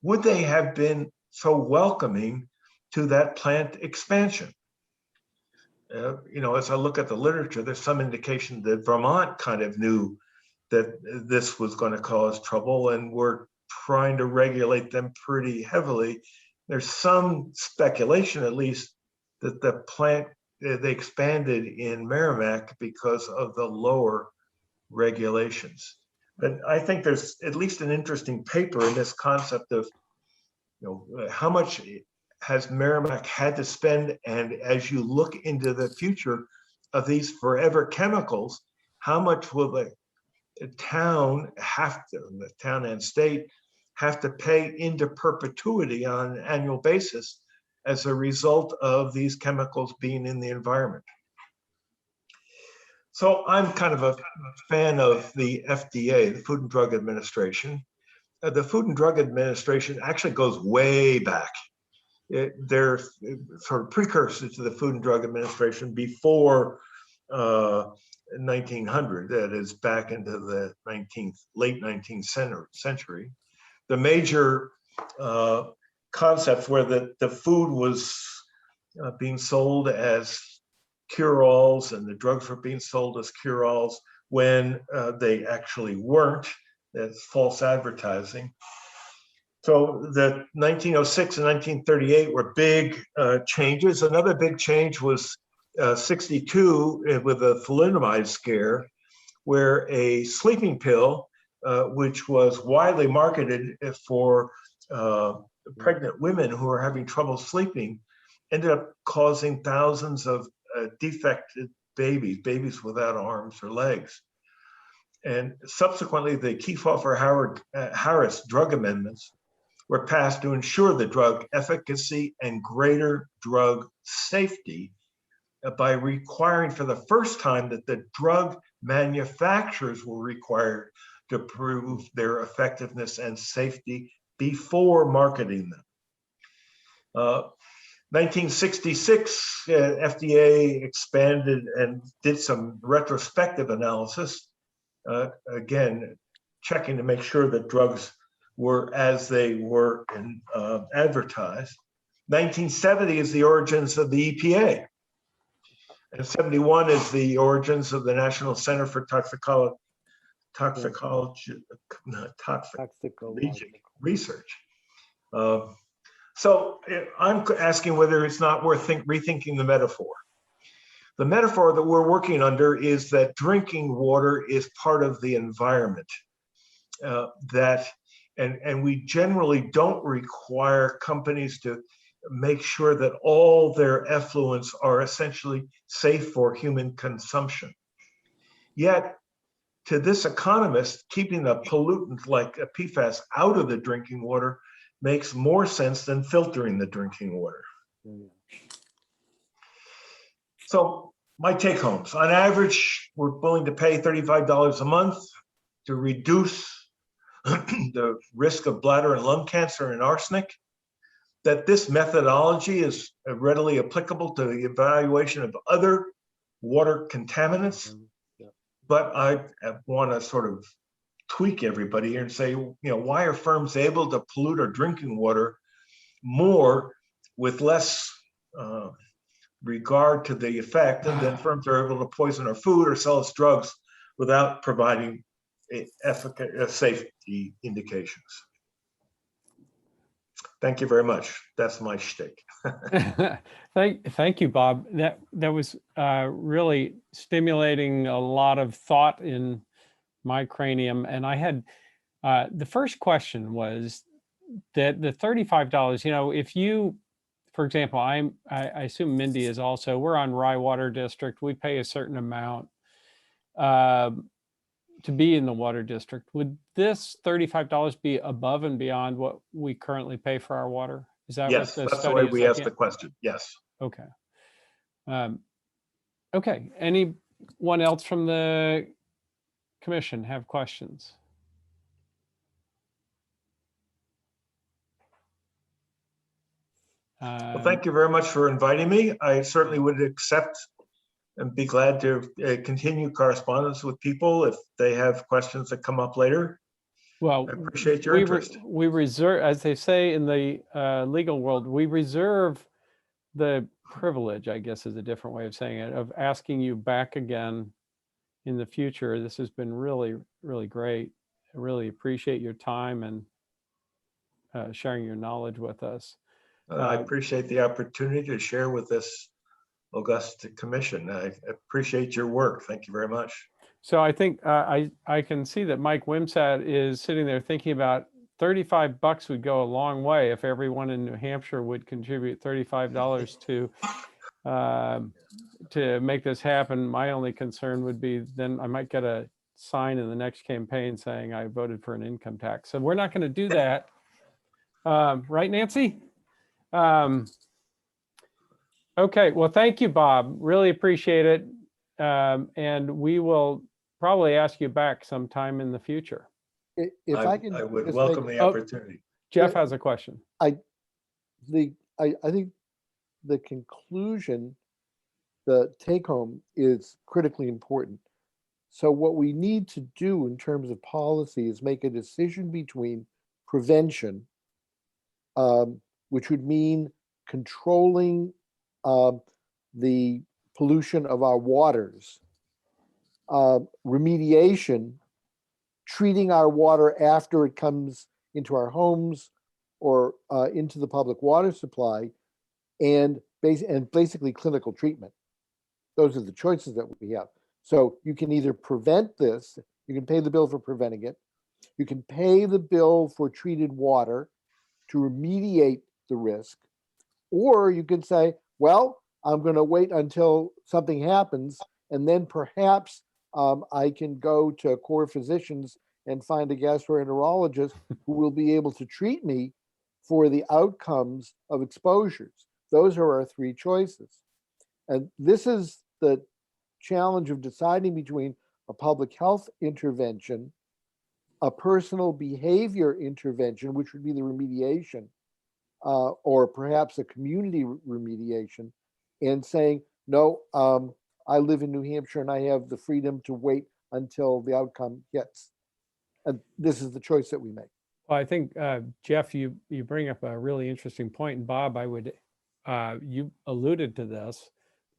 would they have been so welcoming to that plant expansion? As I look at the literature, there's some indication that Vermont kind of knew that this was going to cause trouble, and we're trying to regulate them pretty heavily. There's some speculation, at least, that the plant, they expanded in Merrimack because of the lower regulations. But I think there's at least an interesting paper in this concept of, how much has Merrimack had to spend, and as you look into the future of these forever chemicals, how much will the town and state have to pay into perpetuity on an annual basis as a result of these chemicals being in the environment? So I'm kind of a fan of the FDA, the Food and Drug Administration. The Food and Drug Administration actually goes way back. They're sort of precursors to the Food and Drug Administration before 1900, that is back into the late 19th century. The major concepts where the food was being sold as cure-alls and the drugs were being sold as cure-alls when they actually weren't. That's false advertising. So the 1906 and 1938 were big changes. Another big change was 62 with the thalidomide scare, where a sleeping pill, which was widely marketed for pregnant women who are having trouble sleeping, ended up causing thousands of defected babies without arms or legs. And subsequently, the Kefauver-Harris drug amendments were passed to ensure the drug efficacy and greater drug safety by requiring for the first time that the drug manufacturers were required to prove their effectiveness and safety before marketing them. 1966, FDA expanded and did some retrospective analysis, again, checking to make sure that drugs were as they were advertised. 1970 is the origins of the EPA. And 71 is the origins of the National Center for Toxicology Research. So I'm asking whether it's not worth rethinking the metaphor. The metaphor that we're working under is that drinking water is part of the environment. And we generally don't require companies to make sure that all their effluents are essentially safe for human consumption. Yet, to this economist, keeping a pollutant like a PFAS out of the drinking water makes more sense than filtering the drinking water. So my take homes, on average, we're willing to pay $35 a month to reduce the risk of bladder and lung cancer and arsenic. That this methodology is readily applicable to the evaluation of other water contaminants. But I want to sort of tweak everybody here and say, why are firms able to pollute our drinking water more with less regard to the effect, and then firms are able to poison our food or sell us drugs without providing safety indications? Thank you very much. That's my shtick. Thank you, Bob. That was really stimulating a lot of thought in my cranium. And I had the first question was that the $35. If you, for example, I assume Mindy is also. We're on Rye Water District. We pay a certain amount to be in the water district. Would this $35 be above and beyond what we currently pay for our water? Is that yes, what the that's the study way is we looking asked the at? question. Yes. Okay. Okay. Anyone else from the commission have questions? Well, thank you very much for inviting me. I certainly would accept and be glad to continue correspondence with people if they have questions that come up later. Well, I appreciate your interest. We reserve, as they say in the legal world, we reserve the privilege, I guess is a different way of saying it, of asking you back again in the future. This has been really, really great. I really appreciate your time and sharing your knowledge with us. I appreciate the opportunity to share with this august commission. I appreciate your work. Thank you very much. So I think I can see that Mike Wimsatt is sitting there thinking about $35 would go a long way if everyone in New Hampshire would contribute $35 to make this happen. My only concern would be then I might get a sign in the next campaign saying I voted for an income tax. So we're not going to do that. Right, Nancy? Okay, well, thank you, Bob. Really appreciate it. And we will probably ask you back sometime in the future. If I can, I would just welcome make- the opportunity. Jeff has a question. I think the conclusion, the take home is critically important. So what we need to do in terms of policy is make a decision between prevention, which would mean controlling the pollution of our waters, remediation, treating our water after it comes into our homes or into the public water supply, and basically clinical treatment. Those are the choices that we have. So you can either prevent this, you can pay the bill for preventing it, you can pay the bill for treated water to remediate the risk, or you can say, well, I'm going to wait until something happens, and then perhaps I can go to core physicians and find a gastroenterologist who will be able to treat me for the outcomes of exposures. Those are our three choices. And this is the challenge of deciding between a public health intervention, a personal behavior intervention, which would be the remediation, or perhaps a community remediation, and saying, no, I live in New Hampshire and I have the freedom to wait until the outcome hits. And this is the choice that we make. Well, I think, Jeff, you bring up a really interesting point. And Bob, you alluded to this.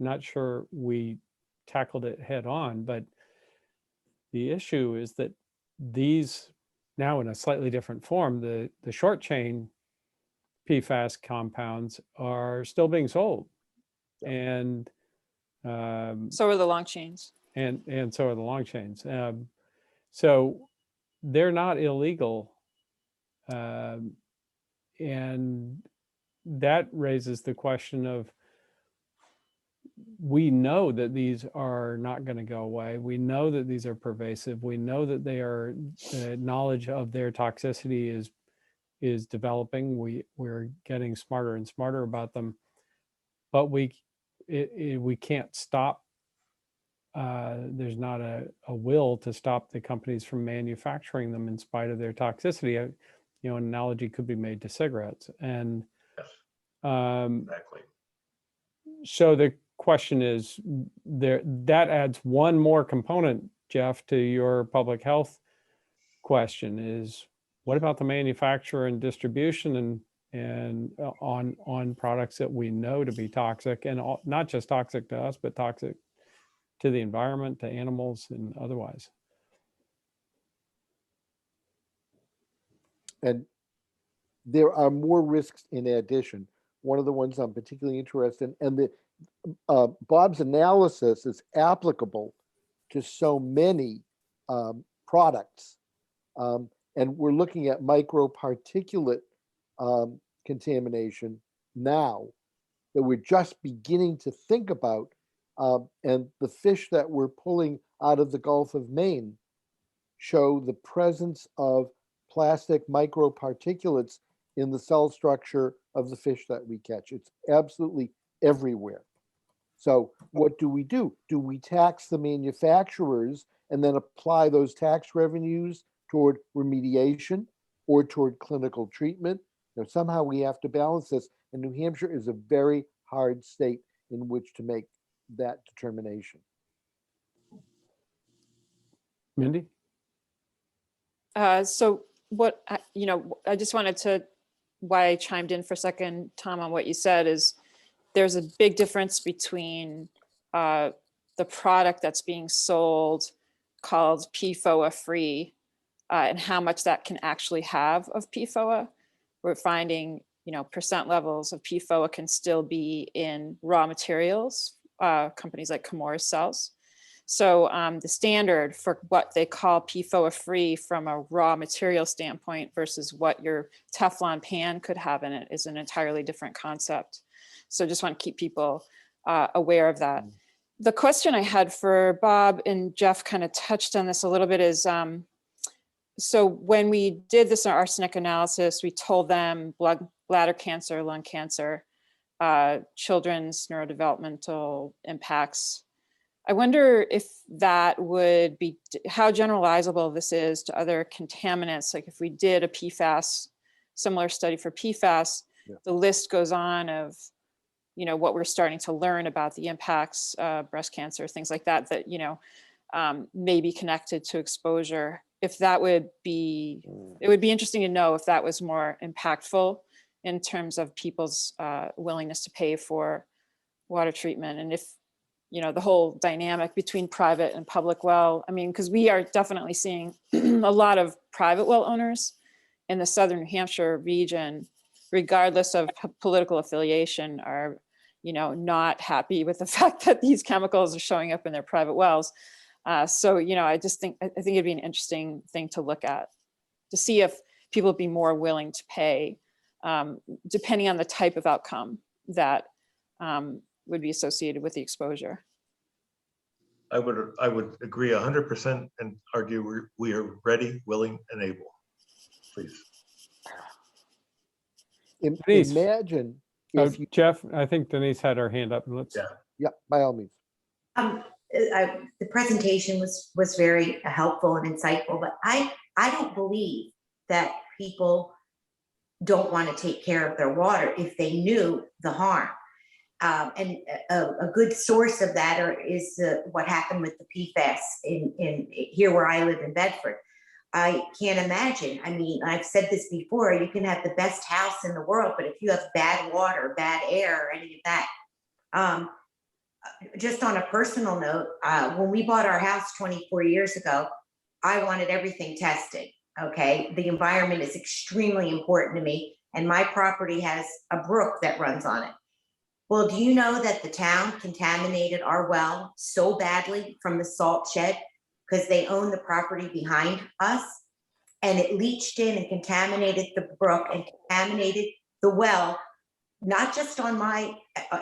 Not sure we tackled it head on, but the issue is that these, now in a slightly different form, the short chain PFAS compounds are still being sold. And So are the long chains. and so are the long chains. So they're not illegal. And that raises the question of, we know that these are not going to go away. We know that these are pervasive. We know that they are, knowledge of their toxicity is developing. We're getting smarter and smarter about them, but we can't stop. There's not a will to stop the companies from manufacturing them in spite of their toxicity. An analogy could be made to cigarettes. And Exactly. so the question is, that adds one more component, Jeff, to your public health question is, what about the manufacture and distribution and on products that we know to be toxic, and not just toxic to us, but toxic to the environment, to animals, and otherwise. And there are more risks in addition. One of the ones I'm particularly interested in, and Bob's analysis is applicable to so many products. And we're looking at microparticulate contamination now that we're just beginning to think about. And the fish that we're pulling out of the Gulf of Maine show the presence of plastic microparticulates in the cell structure of the fish that we catch. It's absolutely everywhere. So what do? Do we tax the manufacturers and then apply those tax revenues toward remediation or toward clinical treatment? Somehow we have to balance this, and New Hampshire is a very hard state in which to make that determination. Mindy? So what, I just wanted to, why I chimed in for a second, Tom, on what you said is there's a big difference between the product that's being sold called PFOA free and how much that can actually have of PFOA. We're finding, percent levels of PFOA can still be in raw materials, companies like Chemours cells. So the standard for what they call PFOA free from a raw material standpoint versus what your Teflon pan could have in it is an entirely different concept. So just want to keep people aware of that. The question I had for Bob, and Jeff kind of touched on this a little bit, is so when we did this arsenic analysis, we told them bladder cancer, lung cancer, children's neurodevelopmental impacts. I wonder if that would be, how generalizable this is to other contaminants. Like if we did a PFAS, similar study for PFAS, the list goes on of, what we're starting to learn about the impacts, breast cancer, things like that, that, may be connected to exposure. If that would be, it would be interesting to know if that was more impactful in terms of people's willingness to pay for water treatment. And if, the whole dynamic between private and public well, because we are definitely seeing a lot of private well owners in the southern New Hampshire region, regardless of political affiliation, are, not happy with the fact that these chemicals are showing up in their private wells. So, I think it'd be an interesting thing to look at, to see if people would be more willing to pay, depending on the type of outcome that would be associated with the exposure. I would agree 100% and argue we are ready, willing, and able. Please. Imagine if Jeff, I think Denise had her hand up. Let's. Yeah, by all means. The presentation was very helpful and insightful, but I don't believe that people don't want to take care of their water if they knew the harm. And a good source of that is what happened with the PFAS in here where I live in Bedford. I can't imagine. I mean, I've said this before, you can have the best house in the world, but if you have bad water, bad air, or any of that. Just on a personal note, when we bought our house 24 years ago, I wanted everything tested, okay? The environment is extremely important to me, and my property has a brook that runs on it. Well, do you know that the town contaminated our well so badly from the salt shed because they own the property behind us, and it leached in and contaminated the brook and contaminated the well, not just on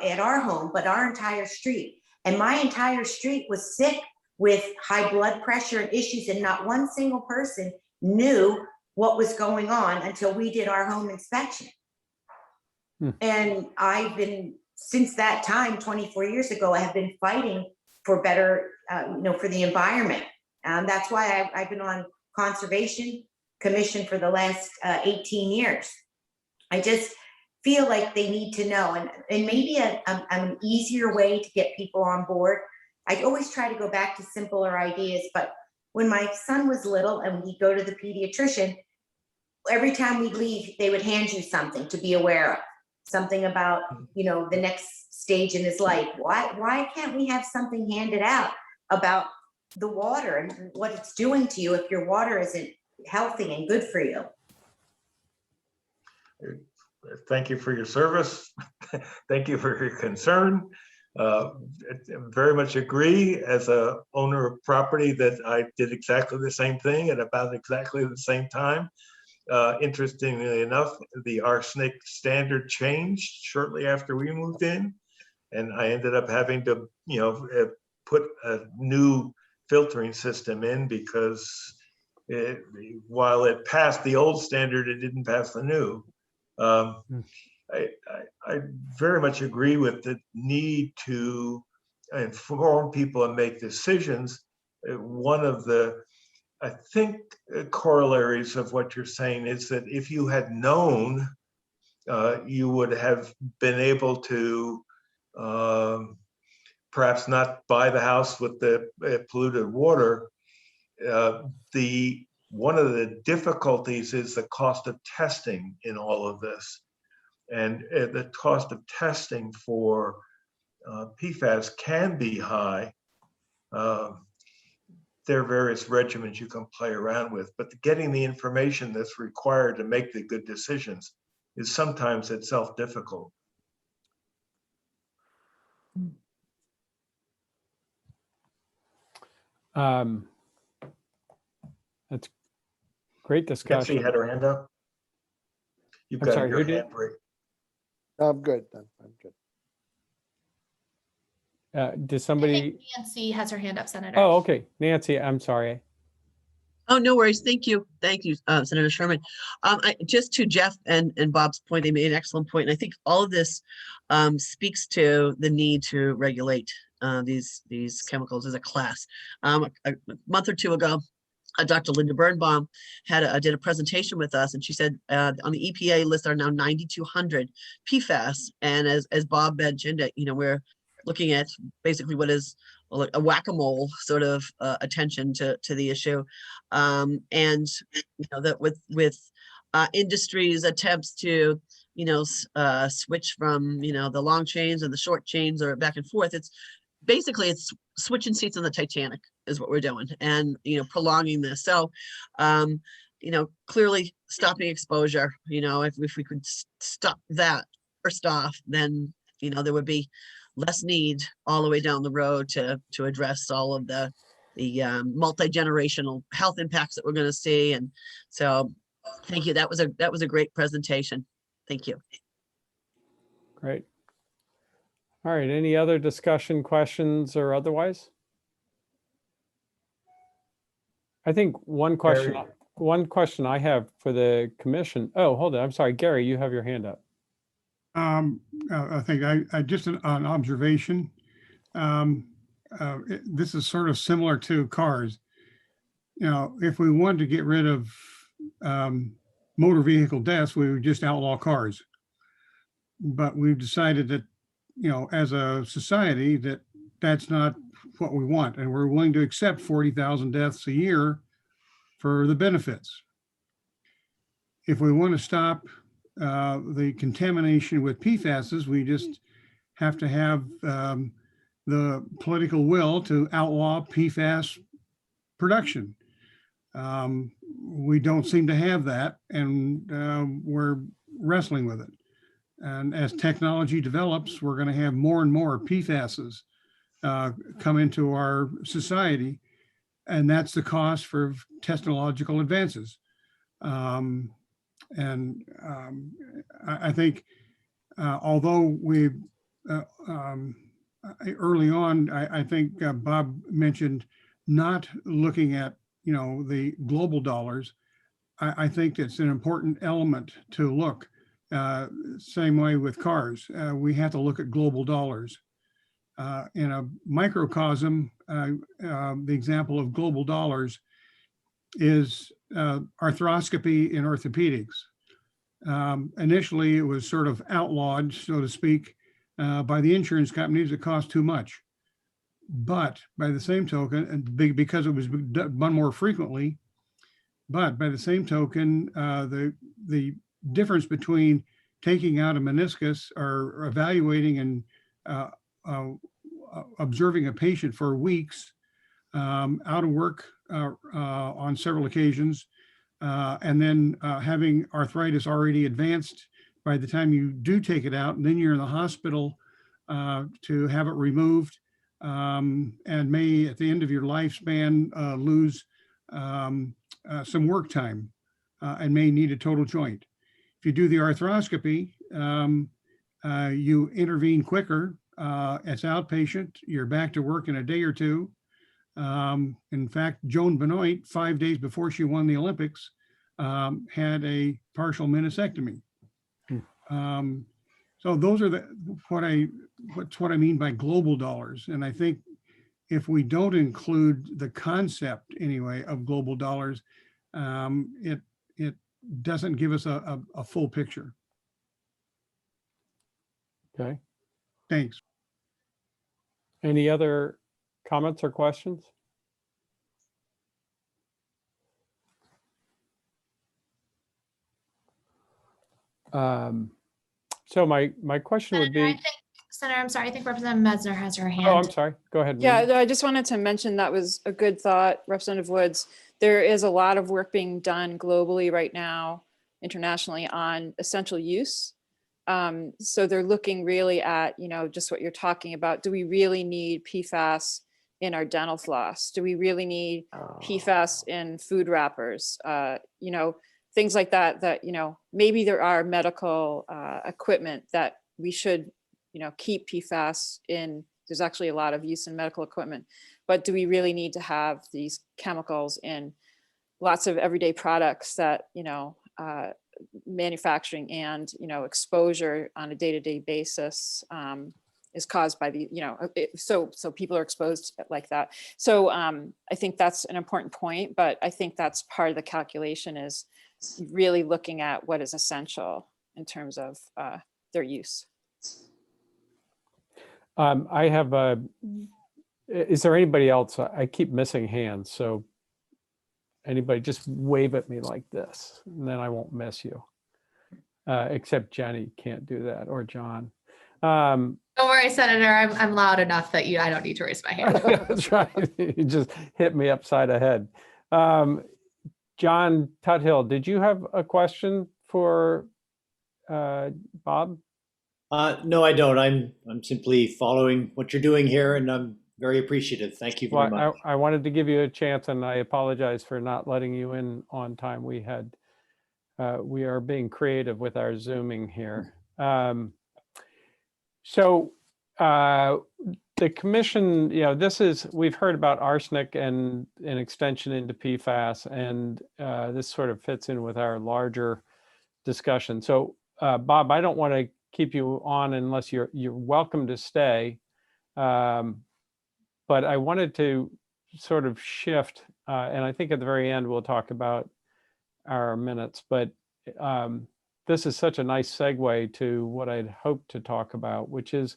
at our home, but our entire street. And my entire street was sick with high blood pressure and issues, and not one single person knew what was going on until we did our home inspection. And I've been, since that time, 24 years ago, I have been fighting for better, for the environment. That's why I've been on Conservation Commission for the last 18 years. I just feel like they need to know, and maybe an easier way to get people on board. I always try to go back to simpler ideas, but when my son was little and we'd go to the pediatrician, every time we'd leave, they would hand you something to be aware of, something about, the next stage in his life. Why can't we have something handed out about the water and what it's doing to you if your water isn't healthy and good for you? Thank you for your service. Thank you for your concern. Very much agree. As a owner of property, that I did exactly the same thing at about exactly the same time. Interestingly enough, the arsenic standard changed shortly after we moved in, and I ended up having to, put a new filtering system in because while it passed the old standard, it didn't pass the new. I very much agree with the need to inform people and make decisions. One of the, I think, corollaries of what you're saying is that if you had known, you would have been able to perhaps not buy the house with the polluted water. One of the difficulties is the cost of testing in all of this. And the cost of testing for PFAS can be high. There are various regimens you can play around with, but getting the information that's required to make the good decisions is sometimes itself difficult. That's great discussion. Nancy had her hand up. You've I'm got sorry, your who did? hand raised. I'm good. I'm good. Did I somebody? think Nancy has her hand up, Senator. Oh, okay. Nancy, I'm sorry. Oh, no worries. Thank you. Thank you, Senator Sherman. Just to Jeff and Bob's point, they made an excellent point. And I think all of this speaks to the need to regulate these chemicals as a class. A month or two ago, Dr. Linda Birnbaum did a presentation with us, and she said on the EPA list are now 9,200 PFAS. And as Bob mentioned, we're looking at basically what is a whack-a-mole sort of attention to the issue, and that with industry's attempts to switch from the long chains and the short chains or back and forth, it's switching seats on the Titanic is what we're doing, and prolonging this. So clearly stopping exposure, if we could stop that first off, then there would be less need all the way down the road to address all of the multi-generational health impacts that we're going to see. And so thank you. That was a great presentation. Thank you. Great. All right. Any other discussion, questions, or otherwise? I think one question I have for the commission. Oh, hold on. I'm sorry, Gary, you have your hand up. I think I just an observation. This is sort of similar to cars. If we wanted to get rid of motor vehicle deaths, we would just outlaw cars. But we've decided that, as a society, that that's not what we want. And we're willing to accept 40,000 deaths a year for the benefits. If we want to stop the contamination with PFASs, we just have to have the political will to outlaw PFAS production. We don't seem to have that, and we're wrestling with it. And as technology develops, we're going to have more and more PFASs come into our society, and that's the cost for technological advances. I think although we early on, I think Bob mentioned not looking at the global dollars. I think it's an important element to look. Same way with cars, we have to look at global dollars. In a microcosm, the example of global dollars is arthroscopy in orthopedics. Initially, it was sort of outlawed, so to speak, by the insurance companies. It cost too much. But by the same token, and because it was done more frequently, but by the same token, the difference between taking out a meniscus or evaluating and observing a patient for weeks out of work on several occasions, and then having arthritis already advanced by the time you do take it out, and then you're in the hospital to have it removed, and may at the end of your lifespan lose some work time and may need a total joint. If you do the arthroscopy, you intervene quicker. It's outpatient. You're back to work in a day or two. In fact, Joan Benoit, 5 days before she won the Olympics, had a partial meniscectomy. So those are what I mean by global dollars. And I think if we don't include the concept anyway of global dollars, it doesn't give us a full picture. Okay. Thanks. Any other comments or questions? So my question would be. Senator, I'm sorry, I think Representative Mesner has her hand. Oh, I'm sorry. Go ahead. Yeah, I just wanted to mention that was a good thought, Representative Woods. There is a lot of work being done globally right now, internationally, on essential use. So they're looking really at, just what you're talking about. Do we really need PFAS in our dental floss? Do we really need PFAS in food wrappers? Things like that, maybe there are medical equipment that we should, keep PFAS in. There's actually a lot of use in medical equipment, but do we really need to have these chemicals in lots of everyday products that, manufacturing and, exposure on a day-to-day basis is caused by the, so people are exposed like that. So I think that's an important point, but I think that's part of the calculation is really looking at what is essential in terms of their use. I have is there anybody else? I keep missing hands. So anybody just wave at me like this and then I won't miss you. Except Jenny can't do that, or John. Don't worry, Senator, I'm loud enough that I don't need to raise my hand. That's right. You just hit me upside the head. John Tuthill, did you have a question for Bob? No, I don't. I'm simply following what you're doing here, and I'm very appreciative. Thank you very much. I wanted to give you a chance, and I apologize for not letting you in on time. We are being creative with our Zooming here. So the commission, we've heard about arsenic and an extension into PFAS, and this sort of fits in with our larger discussion. So Bob, I don't want to keep you on unless you're welcome to stay. But I wanted to sort of shift, and I think at the very end we'll talk about our minutes, but this is such a nice segue to what I'd hoped to talk about, which is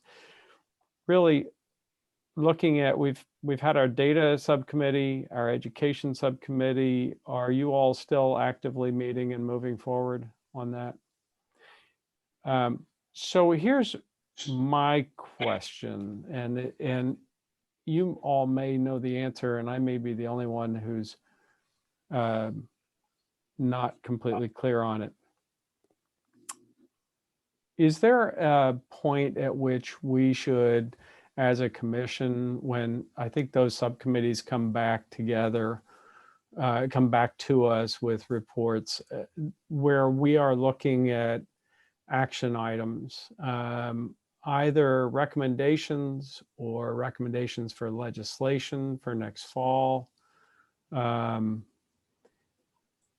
really looking at, we've had our data subcommittee, our education subcommittee. Are you all still actively meeting and moving forward on that? So here's my question, and you all may know the answer, and I may be the only one who's not completely clear on it. Is there a point at which we should, as a commission, when I think those subcommittees come back together, come back to us with reports where we are looking at action items, either recommendations or recommendations for legislation for next fall?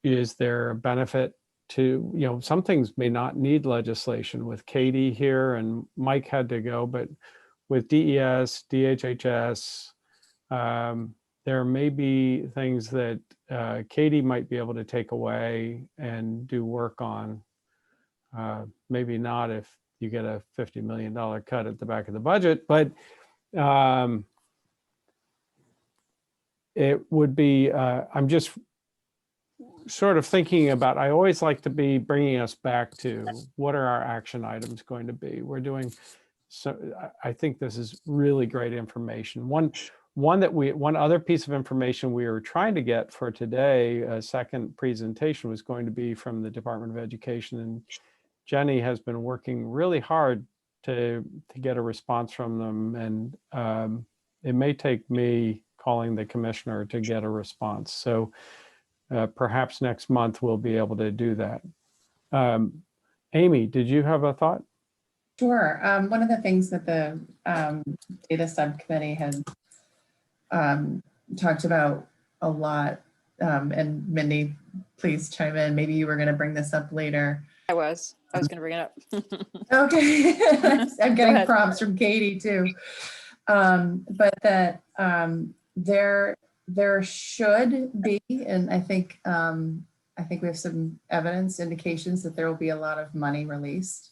Is there a benefit to, some things may not need legislation with Katie here, and Mike had to go, but with DES, DHHS, there may be things that Katie might be able to take away and do work on. Maybe not if you get a $50 million cut at the back of the budget, but it would be, I'm just sort of thinking about, I always like to be bringing us back to what are our action items going to be. We're doing, so I think this is really great information. One other piece of information we were trying to get for today, a second presentation, was going to be from the Department of Education, and Jenny has been working really hard to get a response from them, and it may take me calling the commissioner to get a response. So perhaps next month we'll be able to do that. Amy, did you have a thought? Sure. One of the things that the data subcommittee had talked about a lot, and Mindy, please chime in. Maybe you were going to bring this up later. I was going to bring it up. Okay. I'm getting prompts from Katie too. But that there should be, and I think we have some evidence, indications that there will be a lot of money released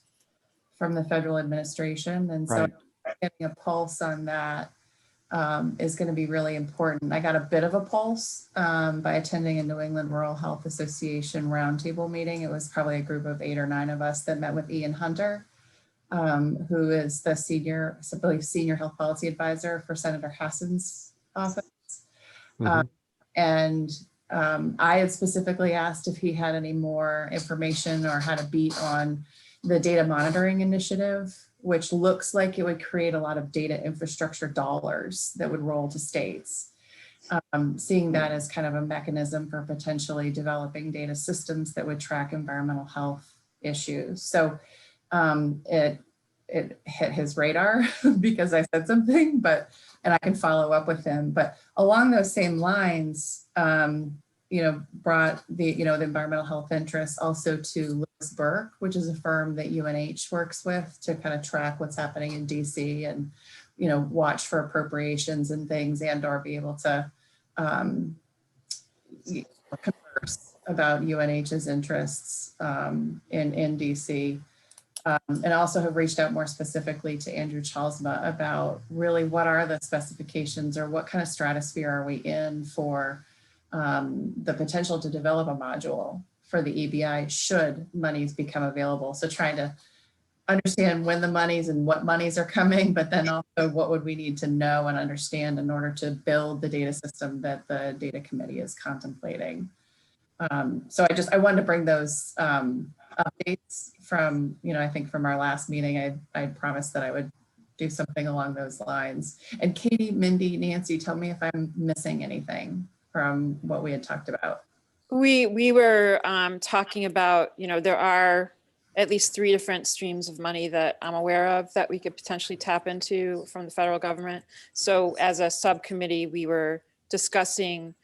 from the federal administration. And so getting a pulse on that is going to be really important. I got a bit of a pulse by attending a New England Rural Health Association roundtable meeting. It was probably a group of 8 or 9 of us that met with Ian Hunter, who is the senior health policy advisor for Senator Hassan's office. And I had specifically asked if he had any more information or had a beat on the data monitoring initiative, which looks like it would create a lot of data infrastructure dollars that would roll to states. Seeing that as kind of a mechanism for potentially developing data systems that would track environmental health issues. So it hit his radar because I said something, and I can follow up with him. But along those same lines, brought the environmental health interests also to Lewis Burke, which is a firm that UNH works with to kind of track what's happening in DC and, watch for appropriations and things, and or be able to converse about UNH's interests in DC. And also have reached out more specifically to Andrew Chalsma about really what are the specifications, or what kind of stratosphere are we in for the potential to develop a module for the EBI should monies become available. So trying to understand when the monies and what monies are coming, but then also what would we need to know and understand in order to build the data system that the data committee is contemplating. So I wanted to bring those updates from, I think from our last meeting, I promised that I would do something along those lines. And Katie, Mindy, Nancy, tell me if I'm missing anything from what we had talked about. We were talking about, there are at least 3 different streams of money that I'm aware of that we could potentially tap into from the federal government. So as a subcommittee, we were discussing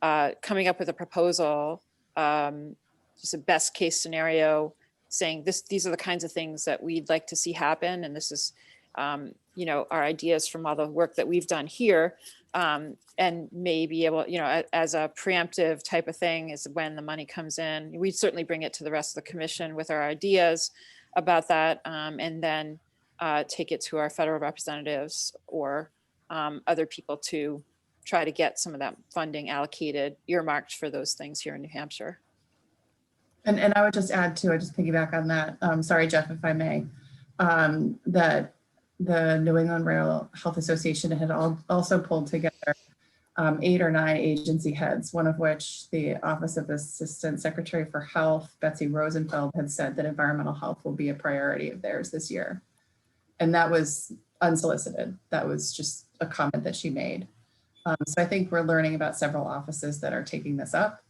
coming up with a proposal, just a best case scenario, saying these are the kinds of things that we'd like to see happen. And this is, you know, our ideas from all the work that we've done here, and may be able, you know, as a preemptive type of thing is when the money comes in. We certainly bring it to the rest of the commission with our ideas about that, and then take it to our federal representatives or other people to try to get some of that funding allocated, earmarked for those things here in New Hampshire. And I would just add too, I just piggyback on that. Sorry, Jeff, if I may, that the New England Rural Health Association had also pulled together 8 or 9 agency heads, one of which the Office of Assistant Secretary for Health, Betsy Rosenfeld, had said that environmental health will be a priority of theirs this year. And that was unsolicited. That was just a comment that she made. So I think we're learning about several offices that are taking this up,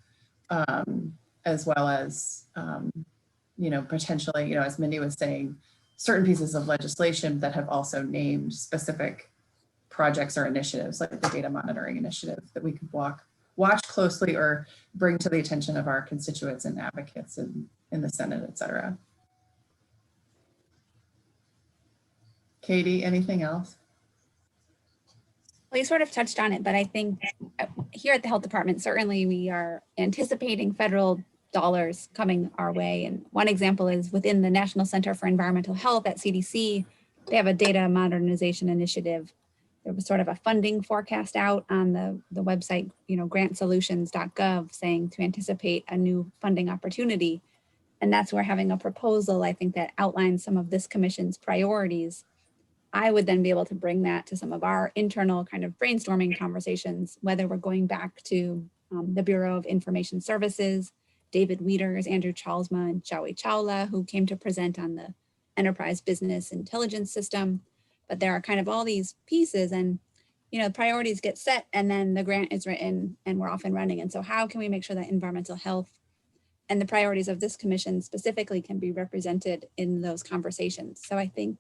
as well as, you know, potentially, you know, as Mindy was saying, certain pieces of legislation that have also named specific projects or initiatives, like the data monitoring initiative, that we could watch closely or bring to the attention of our constituents and advocates in the Senate, et cetera. Katie, anything else? Well, you sort of touched on it, but I think here at the health department, certainly we are anticipating federal dollars coming our way. And one example is within the National Center for Environmental Health at CDC, they have a data modernization initiative. There was sort of a funding forecast out on the website, you know, grantsolutions.gov, saying to anticipate a new funding opportunity. And that's where having a proposal, I think, that outlines some of this commission's priorities. I would then be able to bring that to some of our internal kind of brainstorming conversations, whether we're going back to the Bureau of Information Services, David Wieters, Andrew Chalsma, and Joey Chawla, who came to present on the Enterprise Business Intelligence System. But there are kind of all these pieces, and you know, priorities get set and then the grant is written and we're off and running. And so how can we make sure that environmental health and the priorities of this commission specifically can be represented in those conversations? So I think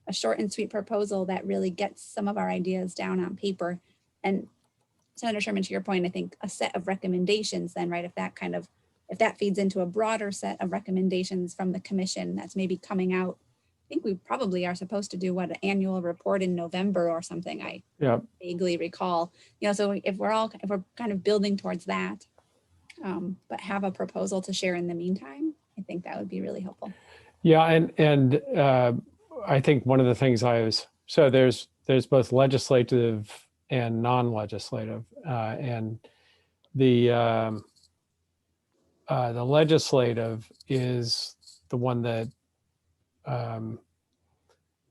a short and sweet proposal that really gets some of our ideas down on paper. And Senator Sherman, to your point, I think a set of recommendations then, right, if that feeds into a broader set of recommendations from the commission that's maybe coming out, I think we probably are supposed to do an annual report in November or something. I vaguely recall, you know, so if we're kind of building towards that, but have a proposal to share in the meantime, I think that would be really helpful. Yeah, and I think one of the things there's both legislative and non-legislative, and the legislative is the one that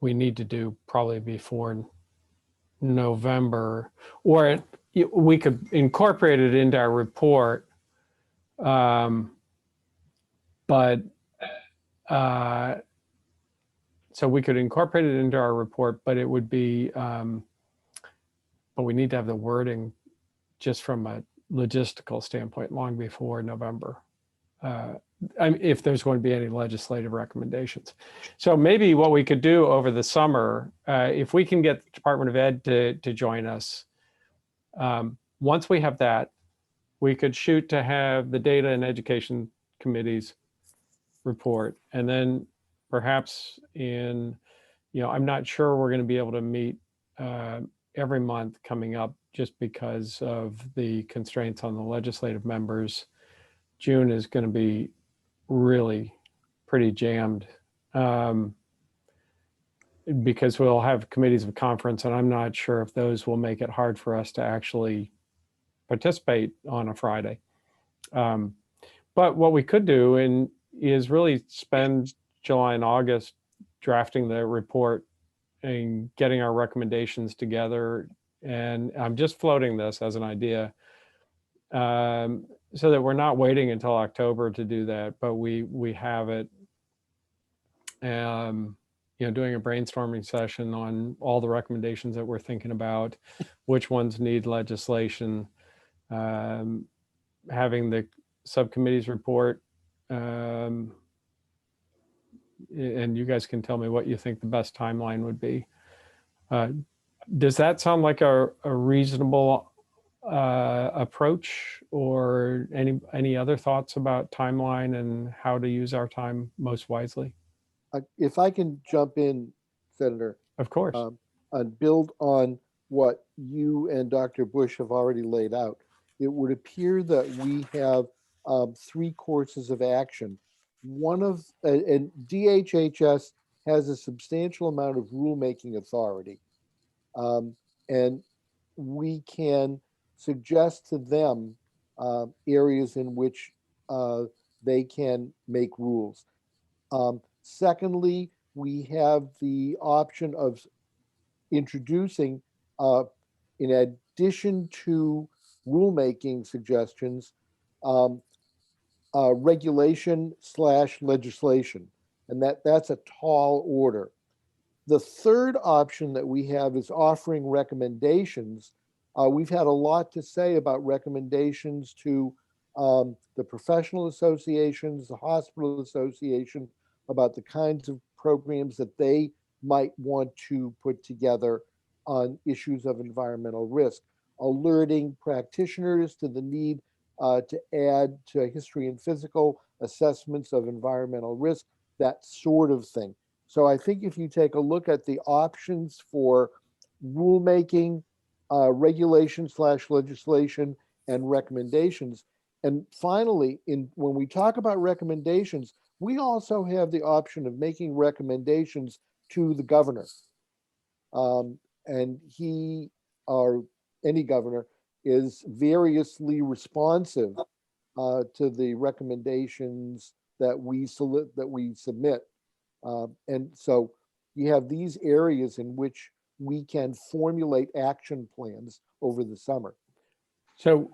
we need to do probably before November, or we could incorporate it into our report, so we could incorporate it into our report, but it would be, but we need to have the wording just from a logistical standpoint long before November, if there's going to be any legislative recommendations. So maybe what we could do over the summer, if we can get the Department of Ed to join us, once we have that, we could shoot to have the Data and Education Committee's report, and then perhaps I'm not sure we're going to be able to meet every month coming up just because of the constraints on the legislative members. June is going to be really pretty jammed because we'll have committees of conference, and I'm not sure if those will make it hard for us to actually participate on a Friday. But what we could do is really spend July and August drafting the report and getting our recommendations together. And I'm just floating this as an idea, so that we're not waiting until October to do that, but we have it, doing a brainstorming session on all the recommendations that we're thinking about, which ones need legislation, having the subcommittees report, and you guys can tell me what you think the best timeline would be. Does that sound like a reasonable approach, or any other thoughts about timeline and how to use our time most wisely? If I can jump in, Senator. Of course. build on what you and Dr. Bush have already laid out, it would appear that we have 3 courses of action. And DHHS has a substantial amount of rulemaking authority. And we can suggest to them areas in which they can make rules. Secondly, we have the option of introducing, in addition to rulemaking suggestions, regulation/legislation, and that's a tall order. The third option that we have is offering recommendations. We've had a lot to say about recommendations to the professional associations, the hospital association, about the kinds of programs that they might want to put together on issues of environmental risk, alerting practitioners to the need to add to history and physical assessments of environmental risk, that sort of thing. So I think if you take a look at the options for rulemaking, regulation/legislation, and recommendations, and finally, when we talk about recommendations, we also have the option of making recommendations to the governor. And he, or any governor, is variously responsive to the recommendations that we submit. And so you have these areas in which we can formulate action plans over the summer. So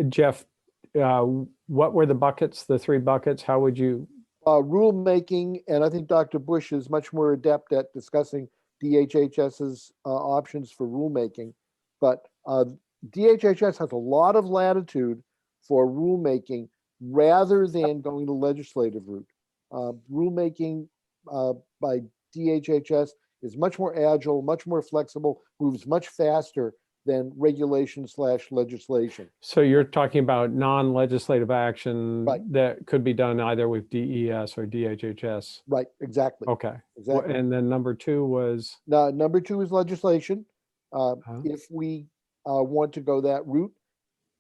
Jeff, what were the buckets, the 3 buckets? How would you? Rulemaking, and I think Dr. Bush is much more adept at discussing DHHS's options for rulemaking, but DHHS has a lot of latitude for rulemaking rather than going the legislative route. Rulemaking by DHHS is much more agile, much more flexible, moves much faster than regulation/legislation. So you're talking about non-legislative action Right. that could be done either with DES or DHHS. Right, exactly. Okay. Exactly. And then number 2 was? Number 2 is legislation, if we want to go that route.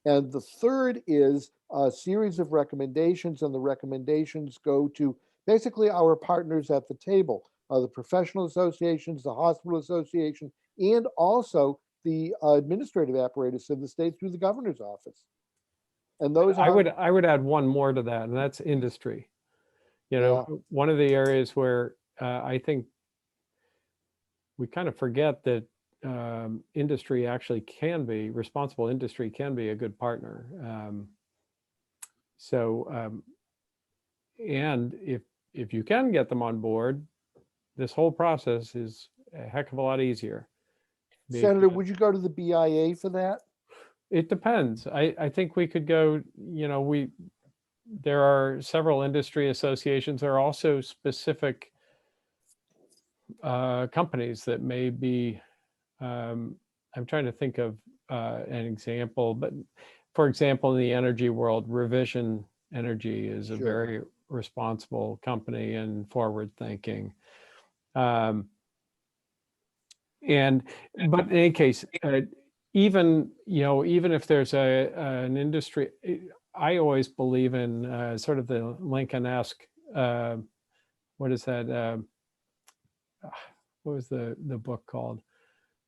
And the third is a series of recommendations, and the recommendations go to basically our partners at the table, the professional associations, the hospital association, and also the administrative apparatus of the state through the governor's office. And those I would add one more to that, and that's industry. You know, one of the areas where I think we kind of forget that industry actually can be, responsible industry can be a good partner. And if you can get them on board, this whole process is a heck of a lot easier. Senator, would you go to the BIA for that? It depends. I think we could go, you know, there are several industry associations. There are also specific companies that may be, I'm trying to think of an example, but for example, in the energy world, Revision Energy is a very responsible company and forward thinking. But in any case, even if there's an industry, I always believe in sort of the Lincoln-esque, what is that? What was the book called?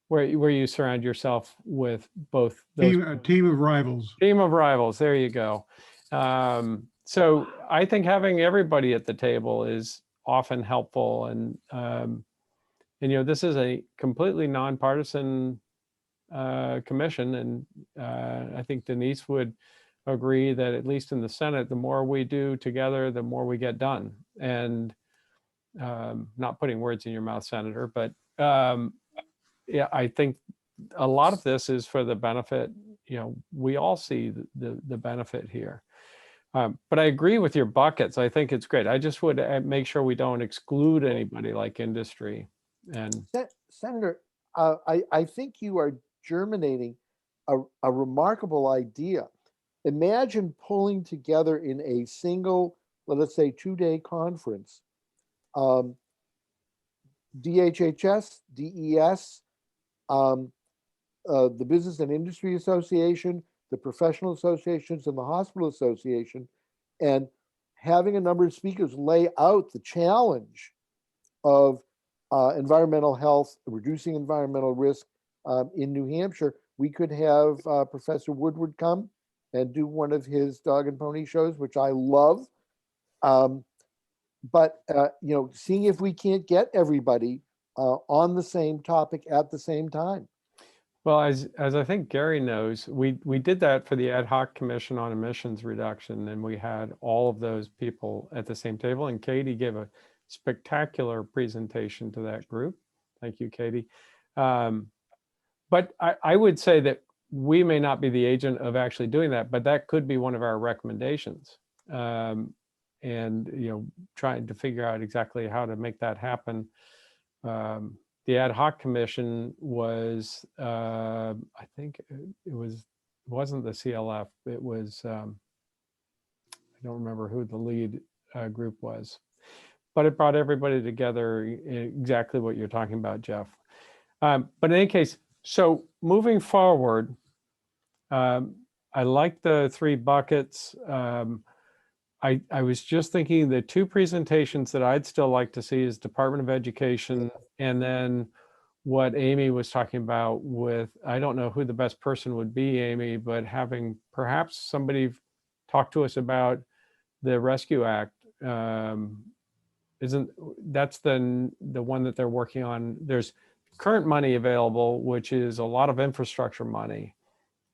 Where you surround yourself with both those. Team of rivals. Team of rivals. There you go. So I think having everybody at the table is often helpful, and this is a completely nonpartisan commission, and I think Denise would agree that at least in the Senate, the more we do together, the more we get done. And not putting words in your mouth, Senator, but yeah, I think a lot of this is for the benefit. We all see the benefit here. But I agree with your buckets. I think it's great. I just would make sure we don't exclude anybody like industry. And Senator, I think you are germinating a remarkable idea. Imagine pulling together in a single, let us say, 2-day conference, DHHS, DES, the Business and Industry Association, the professional associations, and the hospital association, and having a number of speakers lay out the challenge of environmental health, reducing environmental risk in New Hampshire. We could have Professor Woodward come and do one of his dog and pony shows, which I love. But you know, seeing if we can't get everybody on the same topic at the same time. Well, as I think Gary knows, we did that for the Ad Hoc Commission on Emissions Reduction, and we had all of those people at the same table, and Katie gave a spectacular presentation to that group. Thank you, Katie. But I would say that we may not be the agent of actually doing that, but that could be one of our recommendations. And, you know, trying to figure out exactly how to make that happen. The Ad Hoc Commission was, I think it wasn't the CLF, it was, I don't remember who the lead group was, but it brought everybody together, exactly what you're talking about, Jeff. But in any case, so moving forward, I like the 3 buckets. I was just thinking the 2 presentations that I'd still like to see is Department of Education, and then what Amy was talking about with, I don't know who the best person would be, Amy, but having perhaps somebody talk to us about the Rescue Act. That's the one that they're working on. There's current money available, which is a lot of infrastructure money.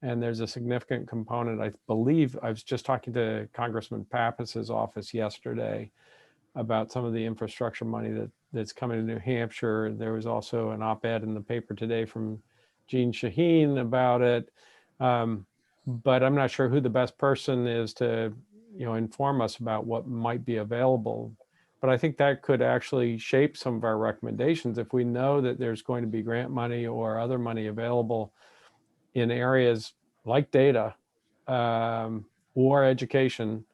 And there's a significant component, I believe, I was just talking to Congressman Pappas's office yesterday about some of the infrastructure money that's coming to New Hampshire. There was also an op-ed in the paper today from Jean Shaheen about it. But I'm not sure who the best person is to, you know, inform us about what might be available. But I think that could actually shape some of our recommendations if we know that there's going to be grant money or other money available in areas like data or education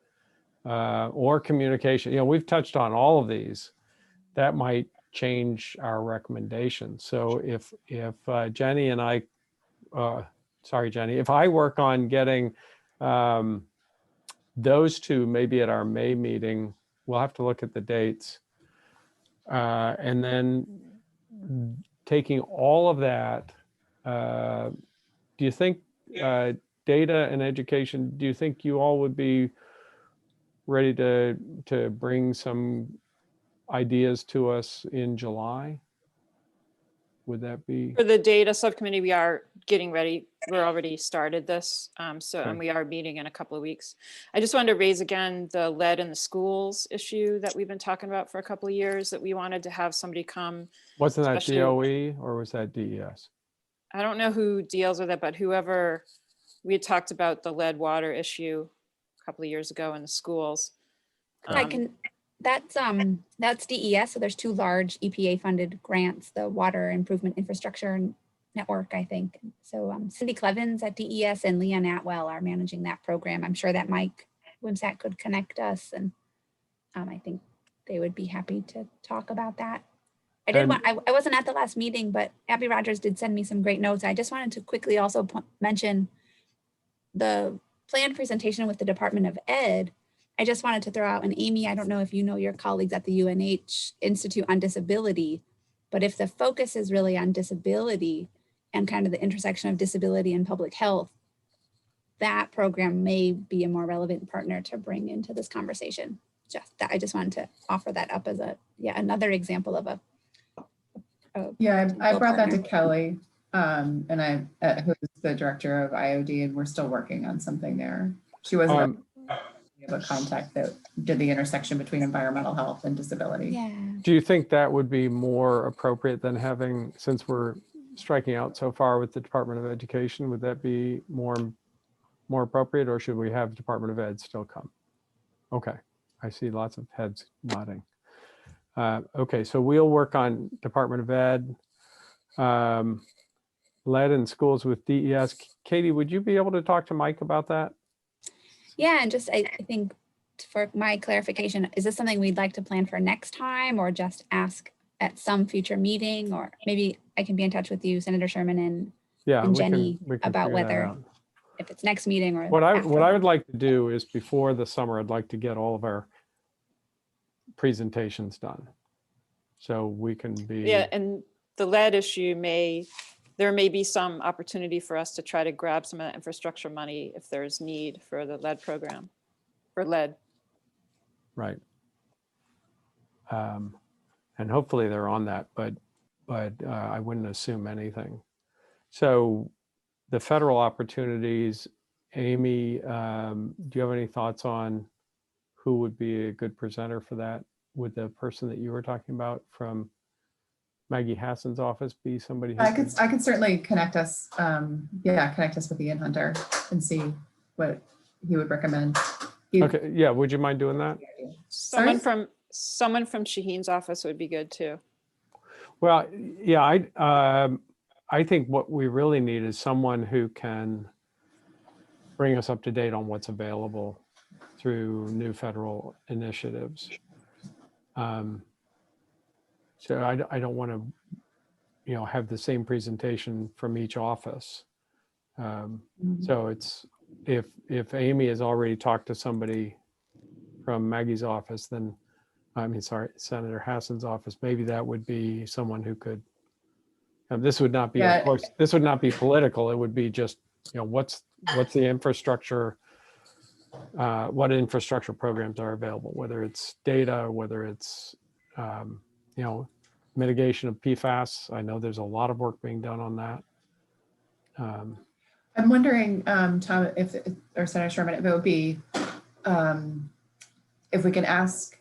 or communication. You know, we've touched on all of these. That might change our recommendations. So if Jenny and I, sorry, Jenny, if I work on getting those 2 maybe at our May meeting, we'll have to look at the dates. And then taking all of that, do you think data and education, do you think you all would be ready to bring some ideas to us in July? Would that be? For the data subcommittee, we are getting ready. We're already started this. Okay. And we are meeting in a couple of weeks. I just wanted to raise again the lead in the schools issue that we've been talking about for a couple of years, that we wanted to have somebody come. Wasn't that especially- DOE or was that DES? I don't know who deals with it, but whoever, we had talked about the lead water issue a couple of years ago in the schools. That's DES. So there's 2 large EPA funded grants, the Water Improvement Infrastructure Network, I think. So Cindy Clevens at DES and Leon Atwell are managing that program. I'm sure that Mike Wimsatt could connect us, and I think they would be happy to talk about that. I wasn't at the last meeting, but Abby Rogers did send me some great notes. I just wanted to quickly also mention the planned presentation with the Department of Ed. I just wanted to throw out, and Amy, I don't know if you know your colleagues at the UNH Institute on Disability, but if the focus is really on disability and kind of the intersection of disability and public health, that program may be a more relevant partner to bring into this conversation. I just wanted to offer that up as another example of Yeah, I brought that to partner. Kelly, and who's the director of IOD, and we're still working on something there. She wasn't a contact that did the intersection between environmental health and disability. Yeah. Do you think that would be more appropriate than having, since we're striking out so far with the Department of Education, would that be more appropriate, or should we have Department of Ed still come? Okay, I see lots of heads nodding. Okay, so we'll work on Department of Ed, lead in schools with DES. Katie, would you be able to talk to Mike about that? Yeah, and just I think for my clarification, is this something we'd like to plan for next time or just ask at some future meeting, or maybe I can be in touch with you, Senator Sherman and Yeah, Jenny, we can about figure that whether out. if it's next meeting or What I after. would like to do is before the summer, I'd like to get all of our presentations done. So we can be. Yeah, and the lead issue there may be some opportunity for us to try to grab some of that infrastructure money if there's need for the lead program, for lead. Right. And hopefully they're on that, but I wouldn't assume anything. So the federal opportunities, Amy, do you have any thoughts on who would be a good presenter for that? Would the person that you were talking about from Maggie Hassan's office be somebody who I could certainly connect us, connect us with Ian Hunter and see what he would recommend. Okay, yeah, would you mind doing that? Someone from Shaheen's office would be good too. Well, yeah, I think what we really need is someone who can bring us up to date on what's available through new federal initiatives. So I don't want to, have the same presentation from each office. So it's if Amy has already talked to somebody from Maggie's office, then Senator Hassan's office, maybe that would be someone who could. This would not be, of course, this would not be political. It would be just, what's the infrastructure, what infrastructure programs are available, whether it's data, whether it's, mitigation of PFAS. I know there's a lot of work being done on that. I'm wondering, Tom, or Senator Sherman, if it would be, if we can ask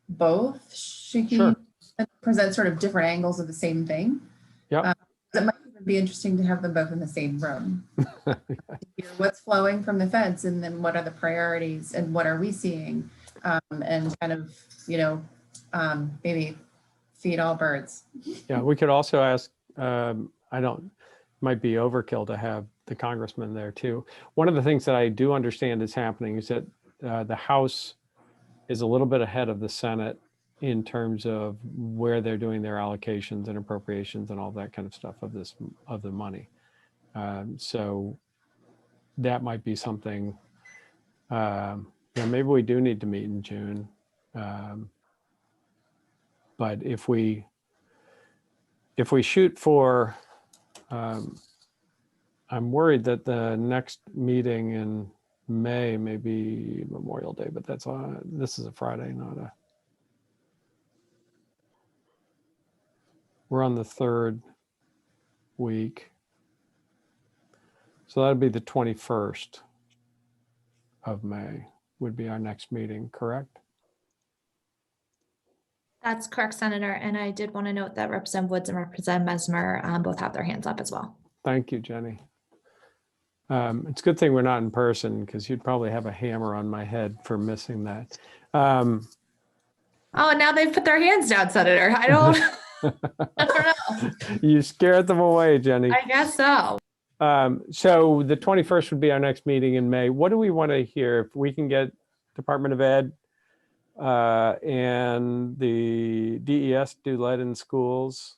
both Shaheen and present sort of different angles of the same thing. Yeah. It might even be interesting to have them both in the same room. Hear what's flowing from the feds, and then what are the priorities, and what are we seeing, and kind of, maybe feed all birds. Yeah, we could also ask, might be overkill to have the congressman there too. One of the things that I do understand is happening is that the House is a little bit ahead of the Senate in terms of where they're doing their allocations and appropriations and all that kind of stuff of the money. So that might be something, maybe we do need to meet in June. But if we shoot for, I'm worried that the next meeting in May may be Memorial Day, but this is a Friday, we're on the third week. So that'd be the 21st of May would be our next meeting, correct? That's correct, Senator. And I did want to note that Representative Woods and Representative Mesmer both have their hands up as well. Thank you, Jenny. It's a good thing we're not in person, because you'd probably have a hammer on my head for missing that. Oh, now they've put their hands down, Senator. I don't know. You scared them away, Jenny. I guess so. So the 21st would be our next meeting in May. What do we want to hear? If we can get Department of Ed and the DES do lead in schools,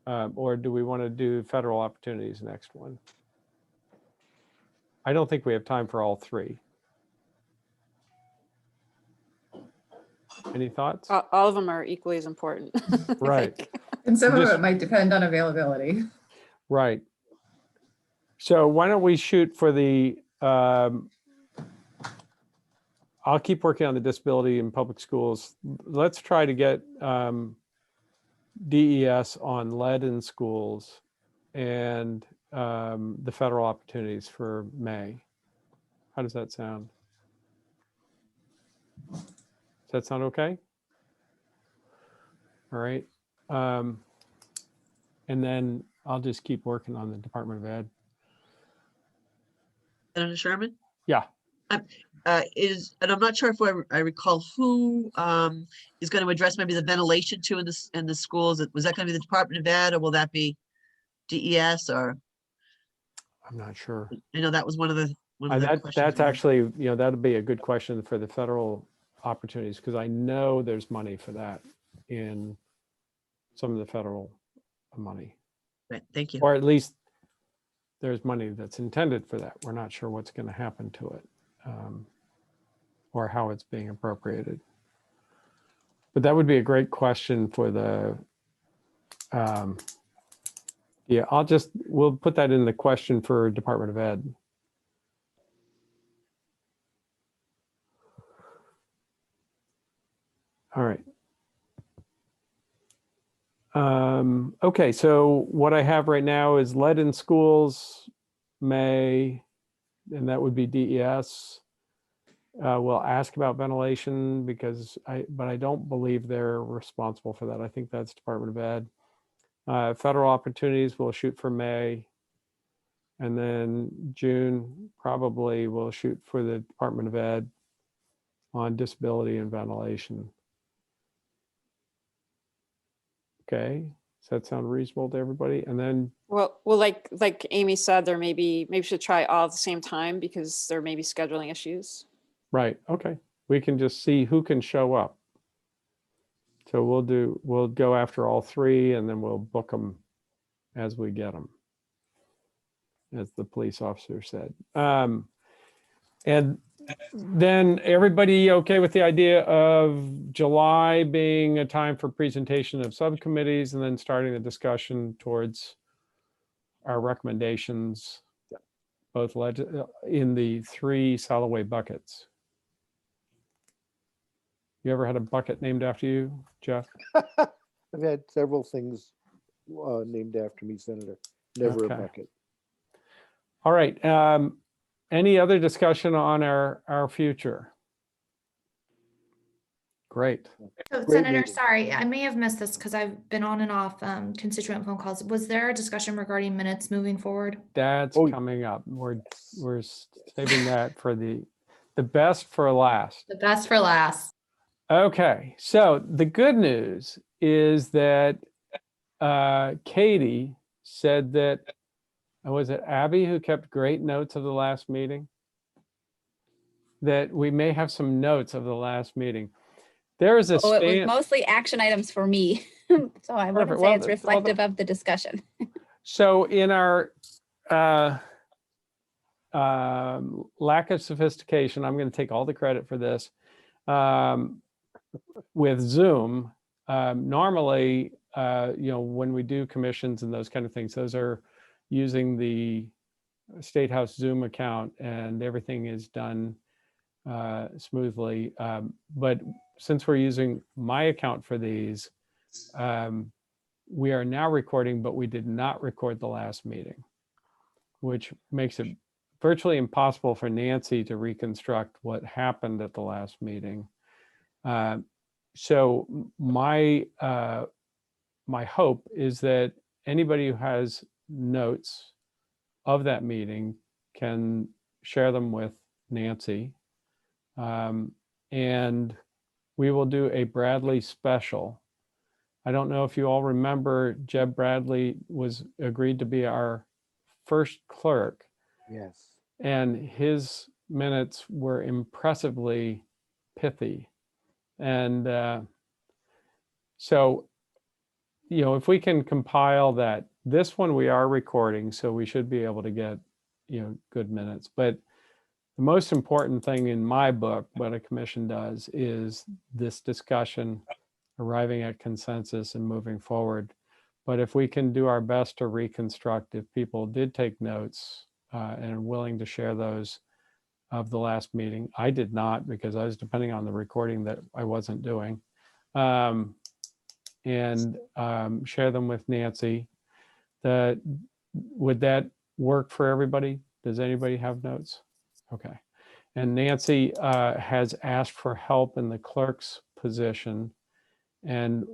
or do we want to do federal opportunities next one? I don't think we have time for all three. Any thoughts? All of them are equally as important. Right. And some of it might depend on availability. Right. So why don't we shoot for the, I'll keep working on the disability in public schools. Let's try to get DES on lead in schools and the federal opportunities for May. How does that sound? Does that sound okay? All right. And then I'll just keep working on the Department of Ed. Senator Sherman? Yeah. And I'm not sure if I recall who is going to address maybe the ventilation too in the schools. Was that going to be the Department of Ed, or will that be DES? Or I'm not sure. I know that was one of the questions. That's actually, that'd be a good question for the federal opportunities, because I know there's money for that in some of the federal money, Right, thank you. or at least there's money that's intended for that. We're not sure what's going to happen to it, or how it's being appropriated. But that would be a great question for the, yeah, we'll put that in the question for Department of Ed. All right. Okay, so what I have right now is lead in schools, May, and that would be DES. We'll ask about ventilation but I don't believe they're responsible for that. I think that's Department of Ed. Federal opportunities, we'll shoot for May. And then June, probably we'll shoot for the Department of Ed on disability and ventilation. Okay, does that sound reasonable to everybody? And then, Well, like Amy said, maybe we should try all at the same time because there may be scheduling issues. right, okay, we can just see who can show up. So we'll go after all three and then we'll book them as we get them, as the police officer said. And then everybody okay with the idea of July being a time for presentation of subcommittees and then starting the discussion towards our recommendations, both in the 3 solid waste buckets? You ever had a bucket named after you, Jeff? I've had several things named after me, Senator. Never Okay. a bucket. All right. Any other discussion on our future? Great. So Great Senator, meeting. sorry, I may have missed this because I've been on and off constituent phone calls. Was there a discussion regarding minutes moving forward? That's Oh. coming up. We're saving that for the best for last. The best for last. Okay, so the good news is that Katie said that, was it Abby who kept great notes of the last meeting? That we may have some notes of the last meeting. There is a Oh, it was stand. mostly action items for me. So I wouldn't Perfect. say Well, it's reflective of the discussion. So in our lack of sophistication, I'm going to take all the credit for this. With Zoom, normally, when we do commissions and those kind of things, those are using the State House Zoom account and everything is done smoothly. But since we're using my account for these, we are now recording, but we did not record the last meeting, which makes it virtually impossible for Nancy to reconstruct what happened at the last meeting. So my hope is that anybody who has notes of that meeting can share them with Nancy. And we will do a Bradley special. I don't know if you all remember, Jeb Bradley agreed to be our first clerk. Yes. And his minutes were impressively pithy. And so, if we can compile that, this one we are recording, so we should be able to get, good minutes. But the most important thing in my book, what a commission does, is this discussion, arriving at consensus and moving forward. But if we can do our best to reconstruct, if people did take notes and are willing to share those of the last meeting. I did not, because I was depending on the recording that I wasn't doing. And share them with Nancy. Would that work for everybody? Does anybody have notes? Okay. And Nancy has asked for help in the clerk's position. And,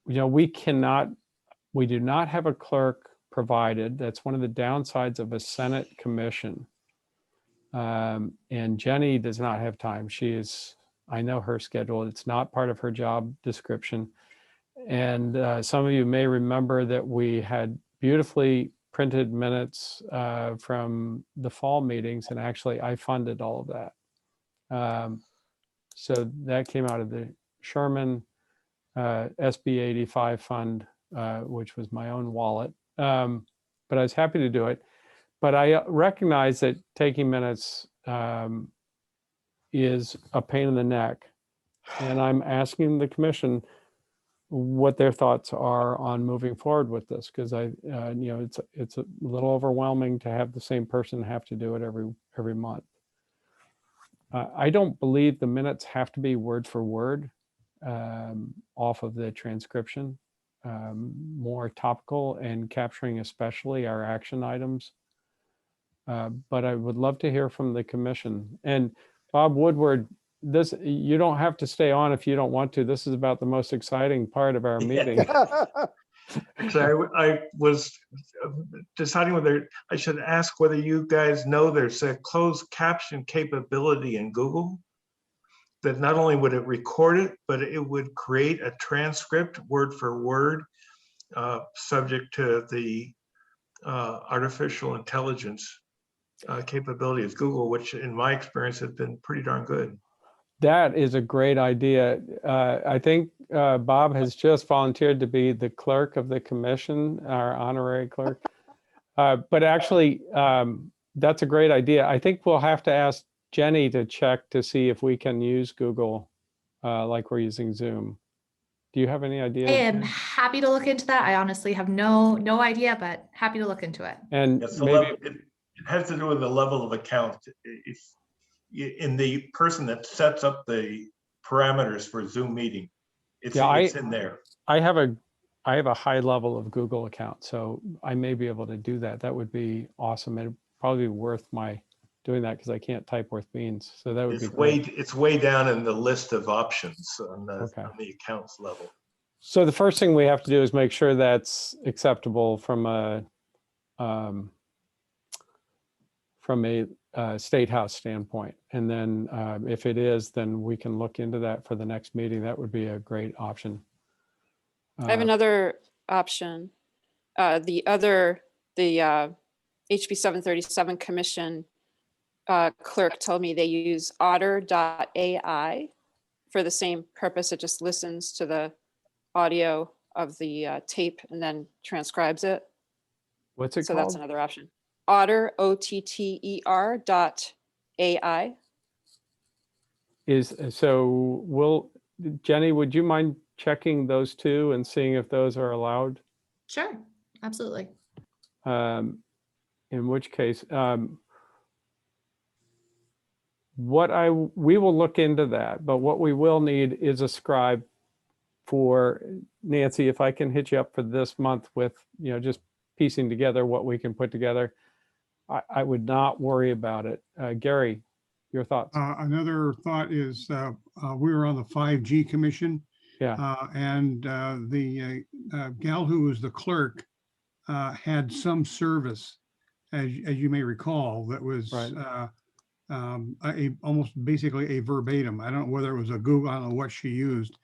we do not have a clerk provided. That's one of the downsides of a Senate commission. And Jenny does not have time. I know her schedule. It's not part of her job description. And some of you may remember that we had beautifully printed minutes from the fall meetings, and actually I funded all of that. So that came out of the Sherman SB85 fund, which was my own wallet. But I was happy to do it. But I recognize that taking minutes is a pain in the neck. And I'm asking the commission what their thoughts are on moving forward with this, because it's a little overwhelming to have the same person have to do it every month. I don't believe the minutes have to be word for word off of the transcription. More topical and capturing especially our action items. But I would love to hear from the commission. And Bob Woodward, you don't have to stay on if you don't want to. This is about the most exciting part of our meeting. Actually, I was deciding whether I should ask whether you guys know there's a closed caption capability in Google that not only would it record it, but it would create a transcript word for word, subject to the artificial intelligence capability of Google, which in my experience has been pretty darn good. That is a great idea. I think Bob has just volunteered to be the clerk of the commission, our honorary clerk. But actually, that's a great idea. I think we'll have to ask Jenny to check to see if we can use Google like we're using Zoom. Do you have any idea? I am happy to look into that. I honestly have no idea, but happy to look into it. And Yes, maybe it has to do with the level of account. If in the person that sets up the parameters for Zoom meeting, it's in there. I have a high level of Google account, so I may be able to do that. That would be awesome. It'd probably be worth my doing that because I can't type worth beans. So that would be great. It's way down in the list of options on the accounts level. So the first thing we have to do is make sure that's acceptable from a State House standpoint. And then if it is, then we can look into that for the next meeting. That would be a great option. I have another option. The HB 737 commission clerk told me they use otter.ai for the same purpose. It just listens to the audio of the tape and then transcribes it. What's it so called? That's another option. Otter, OTTER.ai. Jenny, would you mind checking those two and seeing if those are allowed? Sure, absolutely. In which case, we will look into that, but what we will need is a scribe for Nancy. If I can hit you up for this month with, just piecing together what we can put together, I would not worry about it. Gary, your thoughts? Another thought is we were on the 5G commission. Yeah. And the gal who was the clerk had some service, as you may recall, that was right. Almost basically a verbatim. I don't know whether it was a Google, I don't know what she used,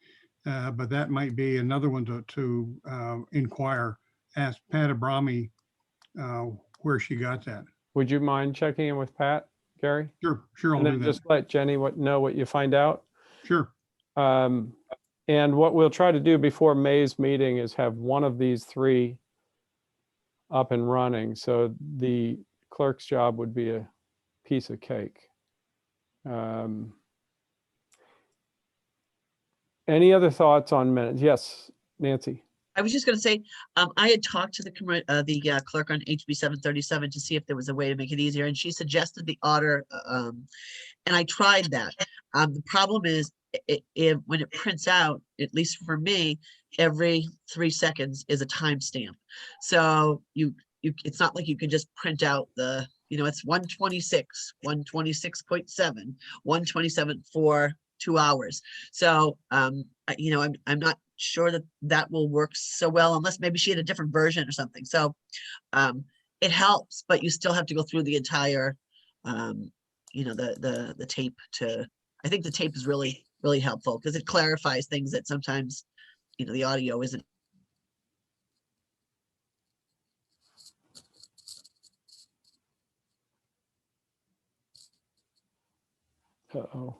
but that might be another one to inquire. Ask Pat Abrami where she got that. Would you mind checking in with Pat, Gary? Sure, I'll and then do that. Just let Jenny know what you find out. Sure. And what we'll try to do before May's meeting is have one of these three up and running. So the clerk's job would be a piece of cake. Any other thoughts on minutes? Yes, Nancy. I was just going to say, I had talked to the clerk on HB 737 to see if there was a way to make it easier, and she suggested the Otter, and I tried that. The problem is, when it prints out, at least for me, every 3 seconds is a timestamp. So it's not like you can just print out it's 126, 126.7, 127 for 2 hours. So, I'm not sure that will work so well, unless maybe she had a different version or something. So it helps, but you still have to go through the entire, the tape I think the tape is really, really helpful because it clarifies things that sometimes, the audio isn't. Uh-oh.